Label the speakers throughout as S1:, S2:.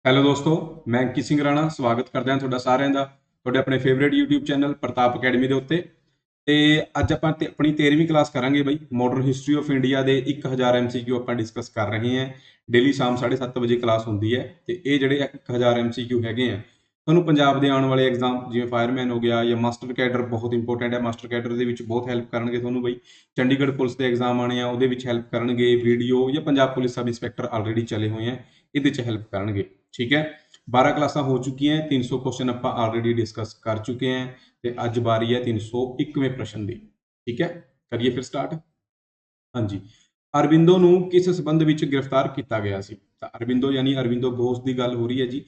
S1: Hello ਦੋਸਤੋ, ਮੈਂ ਅੰਕਿਤ ਸਿੰਘ ਰਾਣਾ ਸਵਾਗਤ ਕਰਦਾ ਹਾਂ ਤੁਹਾਡਾ ਸਾਰਿਆਂ ਦਾ ਤੁਹਾਡੇ ਆਪਣੇ ਫੇਵਰੇਟ YouTube ਚੈਨਲ ਪ੍ਰਤਾਪ ਅਕੈਡਮੀ ਦੇ ਉੱਤੇ। ਤੇ ਅੱਜ ਆਪਾਂ ਆਪਣੀ 13ਵੀਂ ਕਲਾਸ ਕਰਾਂਗੇ ਬਈ। ਮਾਡਰਨ ਹਿਸਟਰੀ ਆਫ ਇੰਡੀਆ ਦੇ 1000 MCQ ਆਪਾਂ ਡਿਸਕਸ ਕਰ ਰਹੇ ਹਾਂ। ਡੇਲੀ ਸ਼ਾਮ 7:30 ਵਜੇ ਕਲਾਸ ਹੁੰਦੀ ਹੈ ਤੇ ਇਹ ਜਿਹੜੇ 1000 MCQ ਹੈਗੇ ਆ ਤੁਹਾਨੂੰ ਪੰਜਾਬ ਦੇ ਆਉਣ ਵਾਲੇ ਐਗਜ਼ਾਮ ਜਿਵੇਂ ਫਾਇਰਮੈਨ ਹੋ ਗਿਆ ਜਾਂ ਮਾਸਟਰ ਕੈਡਰ ਬਹੁਤ ਇੰਪੋਰਟੈਂਟ ਹੈ। ਮਾਸਟਰ ਕੈਡਰ ਦੇ ਵਿੱਚ ਬਹੁਤ ਹੈਲਪ ਕਰਨਗੇ ਤੁਹਾਨੂੰ ਬਈ। ਚੰਡੀਗੜ੍ਹ ਪੁਲਿਸ ਦੇ ਐਗਜ਼ਾਮ ਆਣੇ ਆ ਉਹਦੇ ਵਿੱਚ ਹੈਲਪ ਕਰਨਗੇ। ਵੀਡੀਓ ਜਾਂ Punjab police sub inspector already ਚਲੇ ਹੋਏ ਆ, ਇਹਦੇ 'ਚ ਹੈਲਪ ਕਰਨਗੇ। ਠੀਕ ਹੈ, 12 ਕਲਾਸਾਂ ਹੋ ਚੁੱਕੀਆਂ, 300 ਕੁਐਸਚਨ ਆਪਾਂ ਆਲਰੇਡੀ ਡਿਸਕਸ ਕਰ ਚੁੱਕੇ ਹਾਂ ਤੇ ਅੱਜ ਵਾਰੀ ਹੈ 301ਵੇਂ ਪ੍ਰਸ਼ਨ ਦੀ। ਠੀਕ ਹੈ, ਕਰੀਏ ਫਿਰ ਸਟਾਰਟ। ਹਾਂਜੀ, ਅਰਬਿੰਦੋ ਨੂੰ ਕਿਸ ਸਬੰਧ ਵਿੱਚ ਗ੍ਰਿਫਤਾਰ ਕੀਤਾ ਗਿਆ ਸੀ? ਤਾਂ ਅਰਬਿੰਦੋ ਯਾਨੀ ਅਰਬਿੰਦੋ ਘੋਸ਼ ਦੀ ਗੱਲ ਹੋ ਰਹੀ ਹੈ ਜੀ,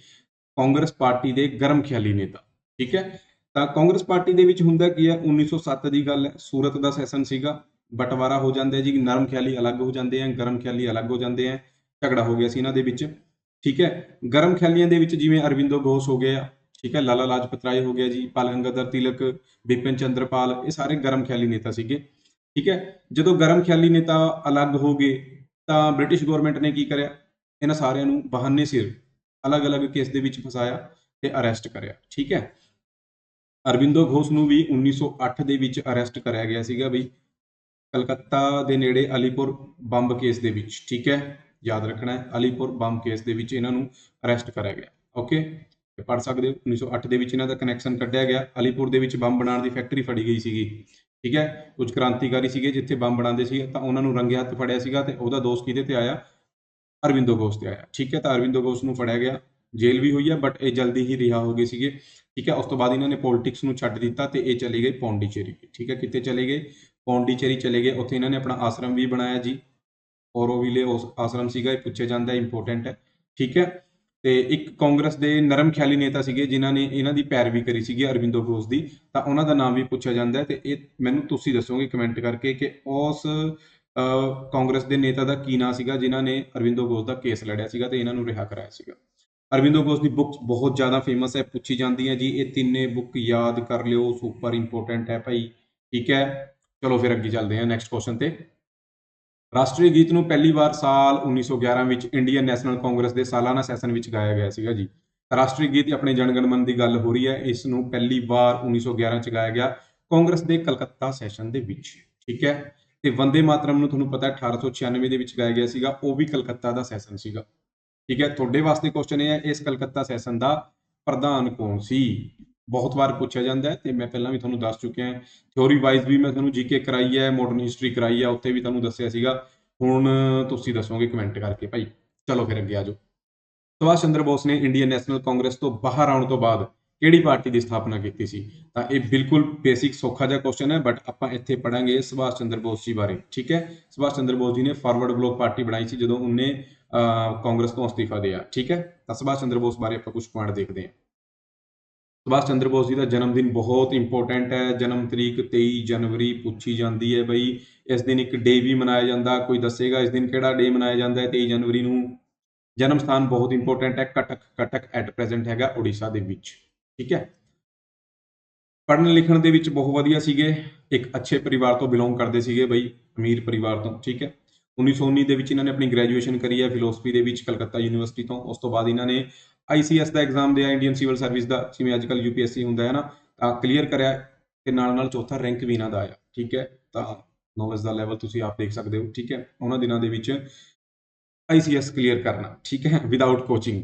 S1: ਕਾਂਗਰਸ ਪਾਰਟੀ ਦੇ ਗਰਮ ਖਿਆਲੀ ਨੇਤਾ। ਠੀਕ ਹੈ, ਤਾਂ ਕਾਂਗਰਸ ਪਾਰਟੀ ਦੇ ਵਿੱਚ ਹੁੰਦਾ ਕੀ ਹੈ, 1907 ਦੀ ਗੱਲ ਹੈ, ਸੂਰਤ ਦਾ ਸੈਸ਼ਨ ਸੀਗਾ, ਬਟਵਾਰਾ ਹੋ ਜਾਂਦਾ ਜੀ, ਨਰਮ ਖਿਆਲੀ ਅਲੱਗ ਹੋ ਜਾਂਦੇ ਆ, ਗਰਮ ਖਿਆਲੀ ਅਲੱਗ ਹੋ ਜਾਂਦੇ ਆ, ਝਗੜਾ ਹੋ ਗਿਆ ਸੀ ਇਹਨਾਂ ਦੇ ਵਿੱਚ। ਠੀਕ ਹੈ, ਗਰਮ ਖਿਆਲੀਆਂ ਦੇ ਵਿੱਚ ਜਿਵੇਂ ਅਰਬਿੰਦੋ ਘੋਸ਼ ਹੋ ਗਿਆ, ਠੀਕ ਹੈ, ਲਾਲਾ ਲਾਜਪਤ ਰਾਏ ਹੋ ਗਿਆ ਜੀ, ਬਾਲ ਗੰਗਾਧਰ ਤਿਲਕ, ਬਿਪਿਨ ਚੰਦਰਪਾਲ, ਇਹ ਸਾਰੇ ਗਰਮ ਖਿਆਲੀ ਨੇਤਾ ਸੀਗੇ। ਠੀਕ ਹੈ, ਜਦੋਂ ਗਰਮ ਖਿਆਲੀ ਨੇਤਾ ਅਲੱਗ ਹੋ ਗਏ ਤਾਂ ਬ੍ਰਿਟਿਸ਼ ਗਵਰਨਮੈਂਟ ਨੇ ਕੀ ਕਰਿਆ, ਇਹਨਾਂ ਸਾਰਿਆਂ ਨੂੰ ਬਹਾਨੇ ਸਿਰ ਅਲੱਗ-ਅਲੱਗ ਕੇਸ ਦੇ ਵਿੱਚ ਫਸਾਇਆ ਤੇ ਅਰੈਸਟ ਕਰਿਆ। ਠੀਕ ਹੈ, ਅਰਬਿੰਦੋ ਘੋਸ਼ ਨੂੰ ਵੀ 1908 ਦੇ ਵਿੱਚ ਅਰੈਸਟ ਕਰਿਆ ਗਿਆ ਸੀਗਾ ਬਈ, ਕਲਕੱਤਾ ਦੇ ਨੇੜੇ ਅਲੀਪੁਰ ਬੰਬ ਕੇਸ ਦੇ ਵਿੱਚ। ਠੀਕ ਹੈ, ਯਾਦ ਰੱਖਣਾ ਹੈ, ਅਲੀਪੁਰ ਬੰਬ ਕੇਸ ਦੇ ਵਿੱਚ ਇਹਨਾਂ ਨੂੰ ਅਰੈਸਟ ਕਰਿਆ ਗਿਆ। ਓਕੇ, ਪੜ੍ਹ ਸਕਦੇ ਹੋ, 1908 ਦੇ ਵਿੱਚ ਇਹਨਾਂ ਦਾ ਕਨੈਕਸ਼ਨ ਕੱਢਿਆ ਗਿਆ। ਅਲੀਪੁਰ ਦੇ ਵਿੱਚ ਬੰਬ ਬਣਾਉਣ ਦੀ ਫੈਕਟਰੀ ਫੜੀ ਗਈ ਸੀਗੀ। ਠੀਕ ਹੈ, ਕੁਝ ਕ੍ਰਾਂਤੀਕਾਰੀ ਸੀਗੇ ਜਿੱਥੇ ਬੰਬ ਬਣਾਉਂਦੇ ਸੀ ਤਾਂ ਉਹਨਾਂ ਨੂੰ ਰੰਗੇ ਹੱਥ ਫੜਿਆ ਸੀਗਾ ਤੇ ਉਹਦਾ ਦੋਸ਼ ਕਿਹਦੇ ਤੇ ਆਇਆ? ਅਰਬਿੰਦੋ ਘੋਸ਼ ਤੇ ਆਇਆ। ਠੀਕ ਹੈ, ਤਾਂ ਅਰਬਿੰਦੋ ਘੋਸ਼ ਨੂੰ ਫੜਿਆ ਗਿਆ, ਜੇਲ੍ਹ ਵੀ ਹੋਈ ਹੈ ਬਟ ਇਹ ਜਲਦੀ ਹੀ ਰਿਹਾ ਹੋ ਗਏ ਸੀਗੇ। ਠੀਕ ਹੈ, ਉਸ ਤੋਂ ਬਾਅਦ ਇਹਨਾਂ ਨੇ ਪੋਲਿਟਿਕਸ ਨੂੰ ਛੱਡ ਦਿੱਤਾ ਤੇ ਇਹ ਚਲੇ ਗਏ ਪੌਂਡੀਚੇਰੀ। ਠੀਕ ਹੈ, ਕਿੱਥੇ ਚਲੇ ਗਏ? ਪੌਂਡੀਚੇਰੀ ਚਲੇ ਗਏ। ਉੱਥੇ ਇਹਨਾਂ ਨੇ ਆਪਣਾ ਆਸ਼ਰਮ ਵੀ ਬਣਾਇਆ ਜੀ, ਔਰੋਵਿਲੇ ਉਸ ਆਸ਼ਰਮ ਸੀਗਾ, ਇਹ ਪੁੱਛਿਆ ਜਾਂਦਾ, ਇੰਪੋਰਟੈਂਟ ਹੈ। ਠੀਕ ਹੈ, ਤੇ ਇੱਕ ਕਾਂਗਰਸ ਦੇ ਨਰਮ ਖਿਆਲੀ ਨੇਤਾ ਸੀਗੇ ਜਿਨ੍ਹਾਂ ਨੇ ਇਹਨਾਂ ਦੀ ਪੈਰਵੀ ਕਰੀ ਸੀਗੀ ਅਰਬਿੰਦੋ ਘੋਸ਼ ਦੀ, ਤਾਂ ਉਹਨਾਂ ਦਾ ਨਾਮ ਵੀ ਪੁੱਛਿਆ ਜਾਂਦਾ ਹੈ ਤੇ ਇਹ ਮੈਨੂੰ ਤੁਸੀਂ ਦੱਸੋਗੇ ਕਮੈਂਟ ਕਰਕੇ ਕਿ ਉਸ ਕਾਂਗਰਸ ਦੇ ਨੇਤਾ ਦਾ ਕੀ ਨਾਂ ਸੀਗਾ ਜਿਨ੍ਹਾਂ ਨੇ ਅਰਬਿੰਦੋ ਘੋਸ਼ ਦਾ ਕੇਸ ਲੜਿਆ ਸੀਗਾ ਤੇ ਇਹਨਾਂ ਨੂੰ ਰਿਹਾ ਕਰਾਇਆ ਸੀਗਾ। ਅਰਬਿੰਦੋ ਘੋਸ਼ ਦੀ ਬੁੱਕਸ ਬਹੁਤ ਜ਼ਿਆਦਾ ਫੇਮਸ ਹੈ, ਪੁੱਛੀ ਜਾਂਦੀ ਹੈ ਜੀ, ਇਹ ਤਿੰਨੇ ਬੁੱਕ ਯਾਦ ਕਰ ਲਿਓ, ਸੁਪਰ ਇੰਪੋਰਟੈਂਟ ਹੈ ਭਾਈ। ਠੀਕ ਹੈ, ਚਲੋ ਫਿਰ ਅੱਗੇ ਚੱਲਦੇ ਹਾਂ ਨੈਕਸਟ ਕੁਐਸਚਨ ਤੇ। ਰਾਸ਼ਟਰੀ ਗੀਤ ਨੂੰ ਪਹਿਲੀ ਵਾਰ ਸਾਲ 1911 ਵਿੱਚ ਇੰਡੀਅਨ ਨੈਸ਼ਨਲ ਕਾਂਗਰਸ ਦੇ ਸਾਲਾਨਾ ਸੈਸ਼ਨ ਵਿੱਚ ਗਾਇਆ ਗਿਆ ਸੀਗਾ ਜੀ। ਰਾਸ਼ਟਰੀ ਗੀਤ ਆਪਣੇ ਜਨ ਗਣ ਮਨ ਦੀ ਗੱਲ ਹੋ ਰਹੀ ਹੈ, ਇਸ ਨੂੰ ਪਹਿਲੀ ਵਾਰ 1911 ਚ ਗਾਇਆ ਗਿਆ ਕਾਂਗਰਸ ਦੇ ਕਲਕੱਤਾ ਸੈਸ਼ਨ ਦੇ ਵਿੱਚ। ਠੀਕ ਹੈ, ਤੇ ਵੰਦੇ ਮਾਤਰਮ ਨੂੰ ਤੁਹਾਨੂੰ ਪਤਾ 1896 ਦੇ ਵਿੱਚ ਗਾਇਆ ਗਿਆ ਸੀਗਾ, ਉਹ ਵੀ ਕਲਕੱਤਾ ਦਾ ਸੈਸ਼ਨ ਸੀਗਾ। ਠੀਕ ਹੈ, ਤੁਹਾਡੇ ਵਾਸਤੇ ਕੁਐਸਚਨ ਇਹ ਹੈ, ਇਸ ਕਲਕੱਤਾ ਸੈਸ਼ਨ ਦਾ ਪ੍ਰਧਾਨ ਕੌਣ ਸੀ? ਬਹੁਤ ਵਾਰ ਪੁੱਛਿਆ ਜਾਂਦਾ ਹੈ ਤੇ ਮੈਂ ਪਹਿਲਾਂ ਵੀ ਤੁਹਾਨੂੰ ਦੱਸ ਚੁੱਕਿਆ ਹਾਂ। ਥਿਓਰੀ ਵਾਈਜ਼ ਵੀ ਮੈਂ ਤੁਹਾਨੂੰ ਜੀਕੇ ਕਰਾਈ ਹੈ, ਮਾਡਰਨ ਹਿਸਟਰੀ ਕਰਾਈ ਹੈ, ਉੱਥੇ ਵੀ ਤੁਹਾਨੂੰ ਦੱਸਿਆ ਸੀਗਾ। ਹੁਣ ਤੁਸੀਂ ਦੱਸੋਗੇ ਕਮੈਂਟ ਕਰਕੇ ਭਾਈ। ਚਲੋ ਫਿਰ ਅੱਗੇ ਆ ਜਾਓ। ਸੁਭਾਸ਼ ਚੰਦਰ ਬੋਸ ਨੇ ਇੰਡੀਅਨ ਨੈਸ਼ਨਲ ਕਾਂਗਰਸ ਤੋਂ ਬਾਹਰ ਆਉਣ ਤੋਂ ਬਾਅਦ ਕਿਹੜੀ ਪਾਰਟੀ ਦੀ ਸਥਾਪਨਾ ਕੀਤੀ ਸੀ? ਤਾਂ ਇਹ ਬਿਲਕੁਲ ਬੇਸਿਕ ਸੌਖਾ ਜਿਹਾ ਕੁਐਸਚਨ ਹੈ ਬਟ ਆਪਾਂ ਇੱਥੇ ਪੜਾਂਗੇ ਸੁਭਾਸ਼ ਚੰਦਰ ਬੋਸ ਜੀ ਬਾਰੇ। ਠੀਕ ਹੈ, ਸੁਭਾਸ਼ ਚੰਦਰ ਬੋਸ ਜੀ ਨੇ ਫਾਰਵਰਡ ਬਲੌਕ ਪਾਰਟੀ ਬਣਾਈ ਸੀ ਜਦੋਂ ਉਹਨੇ ਕਾਂਗਰਸ ਤੋਂ ਅਸਤੀਫਾ ਦਿਆ। ਠੀਕ ਹੈ, ਤਾਂ ਸੁਭਾਸ਼ ਚੰਦਰ ਬੋਸ ਬਾਰੇ ਆਪਾਂ ਕੁਝ ਪੁਆਇੰਟ ਦੇਖਦੇ ਹਾਂ। ਸੁਭਾਸ਼ ਚੰਦਰ ਬੋਸ ਜੀ ਦਾ ਜਨਮ ਦਿਨ ਬਹੁਤ ਇੰਪੋਰਟੈਂਟ ਹੈ, ਜਨਮ ਤਰੀਕ 23 ਜਨਵਰੀ ਪੁੱਛੀ ਜਾਂਦੀ ਹੈ ਬਈ। ਇਸ ਦਿਨ ਇੱਕ ਡੇ ਵੀ ਮਨਾਇਆ ਜਾਂਦਾ, ਕੋਈ ਦੱਸੇਗਾ ਇਸ ਦਿਨ ਕਿਹੜਾ ਡੇ ਮਨਾਇਆ ਜਾਂਦਾ ਹੈ 23 ਜਨਵਰੀ ਨੂੰ? ਜਨਮ ਸਥਾਨ ਬਹੁਤ ਇੰਪੋਰਟੈਂਟ ਹੈ, ਕਟਕ। ਕਟਕ ਐਟ ਪ੍ਰੈਜ਼ੈਂਟ ਹੈਗਾ ਉੜੀਸਾ ਦੇ ਵਿੱਚ। ਠੀਕ ਹੈ, ਪੜ੍ਹਨ ਲਿਖਣ ਦੇ ਵਿੱਚ ਬਹੁਤ ਵਧੀਆ ਸੀਗੇ, ਇੱਕ ਅੱਛੇ ਪਰਿਵਾਰ ਤੋਂ ਬਿਲੋਂਗ ਕਰਦੇ ਸੀਗੇ ਬਈ, ਅਮੀਰ ਪਰਿਵਾਰ ਤੋਂ। ਠੀਕ ਹੈ, 1919 ਦੇ ਵਿੱਚ ਇਹਨਾਂ ਨੇ ਆਪਣੀ ਗ੍ਰੈਜੂਏਸ਼ਨ ਕਰੀ ਹੈ ਫਿਲੋਸਫੀ ਦੇ ਵਿੱਚ ਕਲਕੱਤਾ ਯੂਨੀਵਰਸਿਟੀ ਤੋਂ। ਉਸ ਤੋਂ ਬਾਅਦ ਇਹਨਾਂ ਨੇ ICS ਦਾ ਐਗਜ਼ਾਮ ਦਿਆ, ਇੰਡੀਅਨ ਸਿਵਲ ਸਰਵਿਸ ਦਾ, ਜਿਵੇਂ ਅੱਜ ਕੱਲ੍ਹ UPSC ਹੁੰਦਾ ਹੈ ਨਾ, ਤਾਂ ਕਲੀਅਰ ਕਰਿਆ ਤੇ ਨਾਲ ਨਾਲ ਚੌਥਾ ਰੈਂਕ ਵੀ ਇਹਨਾਂ ਦਾ ਆਇਆ। ਠੀਕ ਹੈ, ਤਾਂ ਨੌਲੇਜ ਦਾ ਲੈਵਲ ਤੁਸੀਂ ਆਪ ਦੇਖ ਸਕਦੇ ਹੋ। ਠੀਕ ਹੈ, ਉਹਨਾਂ ਦਿਨਾਂ ਦੇ ਵਿੱਚ ICS ਕਲੀਅਰ ਕਰਨਾ, ਠੀਕ ਹੈ, ਵਿਦਆਊਟ ਕੋਚਿੰਗ।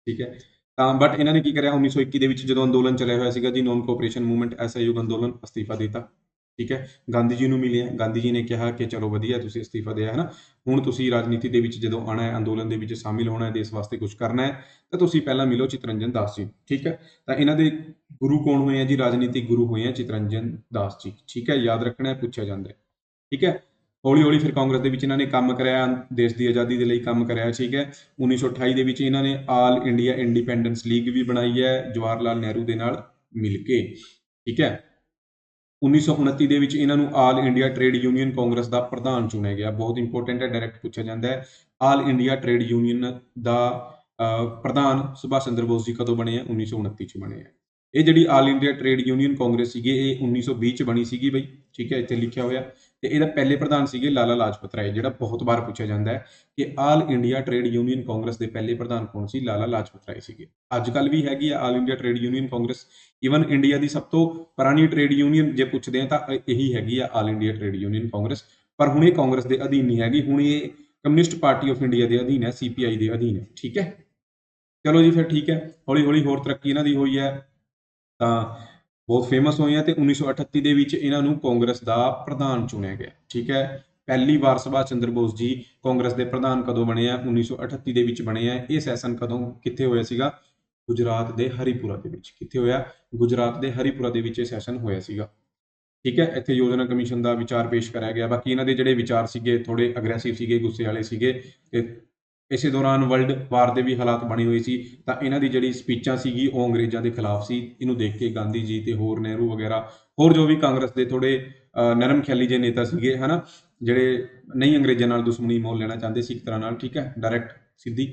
S1: ਠੀਕ ਹੈ, ਤਾਂ ਬਟ ਇਹਨਾਂ ਨੇ ਕੀ ਕਰਿਆ 1921 ਦੇ ਵਿੱਚ ਜਦੋਂ ਅੰਦੋਲਨ ਚੱਲਿਆ ਹੋਇਆ ਸੀਗਾ ਜੀ, ਨੋਨ ਕੋਆਪਰੇਸ਼ਨ ਮੂਵਮੈਂਟ, ਅਸਹਿਯੋਗ ਅੰਦੋਲਨ, ਅਸਤੀਫਾ ਦਿੱਤਾ। ਠੀਕ ਹੈ, ਗਾਂਧੀ ਜੀ ਨੂੰ ਮਿਲਿਆ, ਗਾਂਧੀ ਜੀ ਨੇ ਕਿਹਾ ਕਿ ਚਲੋ ਵਧੀਆ ਤੁਸੀਂ ਅਸਤੀਫਾ ਦਿਆ ਹੈ ਨਾ, ਹੁਣ ਤੁਸੀਂ ਰਾਜਨੀਤੀ ਦੇ ਵਿੱਚ ਜਦੋਂ ਆਉਣਾ ਹੈ, ਅੰਦੋਲਨ ਦੇ ਵਿੱਚ ਸ਼ਾਮਿਲ ਹੋਣਾ ਹੈ, ਦੇਸ਼ ਵਾਸਤੇ ਕੁਝ ਕਰਨਾ ਹੈ, ਤਾਂ ਤੁਸੀਂ ਪਹਿਲਾਂ ਮਿਲੋ ਚਿਤਰੰਜਨ ਦਾਸ ਜੀ। ਠੀਕ ਹੈ, ਤਾਂ ਇਹਨਾਂ ਦੇ ਗੁਰੂ ਕੌਣ ਹੋਏ ਆ ਜੀ? ਰਾਜਨੀਤਿਕ ਗੁਰੂ ਹੋਏ ਆ ਚਿਤਰੰਜਨ ਦਾਸ ਜੀ। ਠੀਕ ਹੈ, ਯਾਦ ਰੱਖਣਾ ਹੈ, ਪੁੱਛਿਆ ਜਾਂਦਾ ਹੈ। ਠੀਕ ਹੈ, ਹੌਲੀ ਹੌਲੀ ਫਿਰ ਕਾਂਗਰਸ ਦੇ ਵਿੱਚ ਇਹਨਾਂ ਨੇ ਕੰਮ ਕਰਿਆ, ਦੇਸ਼ ਦੀ ਆਜ਼ਾਦੀ ਦੇ ਲਈ ਕੰਮ ਕਰਿਆ। ਠੀਕ ਹੈ, 1928 ਦੇ ਵਿੱਚ ਇਹਨਾਂ ਨੇ ਆਲ ਇੰਡੀਆ ਇੰਡੀਪੈਂਡੈਂਸ ਲੀਗ ਵੀ ਬਣਾਈ ਹੈ ਜਵਾਹਰ ਲਾਲ ਨਹਿਰੂ ਦੇ ਨਾਲ ਮਿਲ ਕੇ। ਠੀਕ ਹੈ, 1929 ਦੇ ਵਿੱਚ ਇਹਨਾਂ ਨੂੰ all India trade union congress ਦਾ ਪ੍ਰਧਾਨ ਚੁਣਿਆ ਗਿਆ। ਬਹੁਤ ਇੰਪੋਰਟੈਂਟ ਹੈ, ਡਾਇਰੈਕਟ ਪੁੱਛਿਆ ਜਾਂਦਾ ਹੈ। ਆਲ ਇੰਡੀਆ ਟ੍ਰੇਡ ਯੂਨੀਅਨ ਦਾ ਪ੍ਰਧਾਨ ਸੁਭਾਸ਼ ਚੰਦਰ ਬੋਸ ਜੀ ਕਦੋਂ ਬਣੇ ਆ? 1929 ਚ ਬਣੇ ਆ। ਇਹ ਜਿਹੜੀ ਆਲ ਇੰਡੀਆ ਟ੍ਰੇਡ ਯੂਨੀਅਨ ਕਾਂਗਰਸ ਸੀਗੀ ਇਹ 1920 ਚ ਬਣੀ ਸੀਗੀ ਬਈ। ਠੀਕ ਹੈ, ਇੱਥੇ ਲਿਖਿਆ ਹੋਇਆ ਤੇ ਇਹਦਾ ਪਹਿਲੇ ਪ੍ਰਧਾਨ ਸੀਗੇ ਲਾਲਾ ਲਾਜਪਤ ਰਾਏ, ਜਿਹੜਾ ਬਹੁਤ ਵਾਰ ਪੁੱਛਿਆ ਜਾਂਦਾ ਹੈ ਕਿ ਆਲ ਇੰਡੀਆ ਟ੍ਰੇਡ ਯੂਨੀਅਨ ਕਾਂਗਰਸ ਦੇ ਪਹਿਲੇ ਪ੍ਰਧਾਨ ਕੌਣ ਸੀ? ਲਾਲਾ ਲਾਜਪਤ ਰਾਏ ਸੀਗੇ। ਅੱਜ ਕੱਲ ਵੀ ਹੈਗੀ ਆ ਆਲ India trade union Congress. Even India ਦੀ ਸਭ ਤੋਂ ਪੁਰਾਣੀ ਟ੍ਰੇਡ ਯੂਨੀਅਨ ਜੇ ਪੁੱਛਦੇ ਆ ਤਾਂ ਇਹੀ ਹੈਗੀ ਆ ਆਲ ਇੰਡੀਆ ਟ੍ਰੇਡ ਯੂਨੀਅਨ ਕਾਂਗਰਸ। ਪਰ ਹੁਣ ਇਹ ਕਾਂਗਰਸ ਦੇ ਅਧੀਨ ਨਹੀਂ ਹੈਗੀ, ਹੁਣ ਇਹ ਕਮਿਊਨਿਸਟ ਪਾਰਟੀ ਆਫ ਇੰਡੀਆ ਦੇ ਅਧੀਨ ਹੈ, ਸੀਪੀਆਈ ਦੇ ਅਧੀਨ ਹੈ। ਠੀਕ ਹੈ, ਚਲੋ ਜੀ ਫਿਰ ਠੀਕ ਹੈ। ਹੌਲੀ ਹੌਲੀ ਹੋਰ ਤਰੱਕੀ ਇਹਨਾਂ ਦੀ ਹੋਈ ਹੈ ਤਾਂ ਬਹੁਤ ਫੇਮਸ ਹੋਏ ਆ, ਤੇ 1938 ਦੇ ਵਿੱਚ ਇਹਨਾਂ ਨੂੰ ਕਾਂਗਰਸ ਦਾ ਪ੍ਰਧਾਨ ਚੁਣਿਆ ਗਿਆ। ਠੀਕ ਹੈ, ਪਹਿਲੀ ਵਾਰ ਸੁਭਾਸ਼ ਚੰਦਰ ਬੋਸ ਜੀ ਕਾਂਗਰਸ ਦੇ ਪ੍ਰਧਾਨ ਕਦੋਂ ਬਣੇ ਆ? 1938 ਦੇ ਵਿੱਚ ਬਣੇ ਆ। ਇਹ ਸੈਸ਼ਨ ਕਦੋਂ ਕਿੱਥੇ ਹੋਇਆ ਸੀਗਾ? ਗੁਜਰਾਤ ਦੇ ਹਰੀਪੁਰਾ ਦੇ ਵਿੱਚ। ਕਿੱਥੇ ਹੋਇਆ? ਗੁਜਰਾਤ ਦੇ ਹਰੀਪੁਰਾ ਦੇ ਵਿੱਚ ਇਹ ਸੈਸ਼ਨ ਹੋਇਆ ਸੀਗਾ। ਠੀਕ ਹੈ, ਇੱਥੇ ਯੋਜਨਾ ਕਮਿਸ਼ਨ ਦਾ ਵਿਚਾਰ ਪੇਸ਼ ਕਰਿਆ ਗਿਆ। ਬਾਕੀ ਇਹਨਾਂ ਦੇ ਜਿਹੜੇ ਵਿਚਾਰ ਸੀਗੇ ਥੋੜੇ ਅਗਰੈਸਿਵ ਸੀਗੇ, ਗੁੱਸੇ ਵਾਲੇ ਸੀਗੇ, ਤੇ ਇਸੇ ਦੌਰਾਨ ਵਰਲਡ ਵਾਰ ਦੇ ਵੀ ਹਾਲਾਤ ਬਣੇ ਹੋਏ ਸੀ, ਤਾਂ ਇਹਨਾਂ ਦੀ ਜਿਹੜੀ ਸਪੀਚਾਂ ਸੀਗੀ ਉਹ ਅੰਗਰੇਜ਼ਾਂ ਦੇ ਖਿਲਾਫ ਸੀ। ਇਹਨੂੰ ਦੇਖ ਕੇ ਗਾਂਧੀ ਜੀ ਤੇ ਹੋਰ ਨਹਿਰੂ ਵਗੈਰਾ ਹੋਰ ਜੋ ਵੀ ਕਾਂਗਰਸ ਦੇ ਥੋੜੇ ਨਰਮ ਖਿਆਲੀ ਜਿਹੇ ਨੇਤਾ ਸੀਗੇ ਹਨਾ, ਜਿਹੜੇ ਨਹੀਂ ਅੰਗਰੇਜ਼ਾਂ ਨਾਲ ਦੁਸ਼ਮਣੀ ਮੋਲ ਲੈਣਾ ਚਾਹੁੰਦੇ ਸੀ ਇੱਕ ਤਰ੍ਹਾਂ ਨਾਲ, ਠੀਕ ਹੈ, ਡਾਇਰੈਕਟ ਸਿੱਧੀ,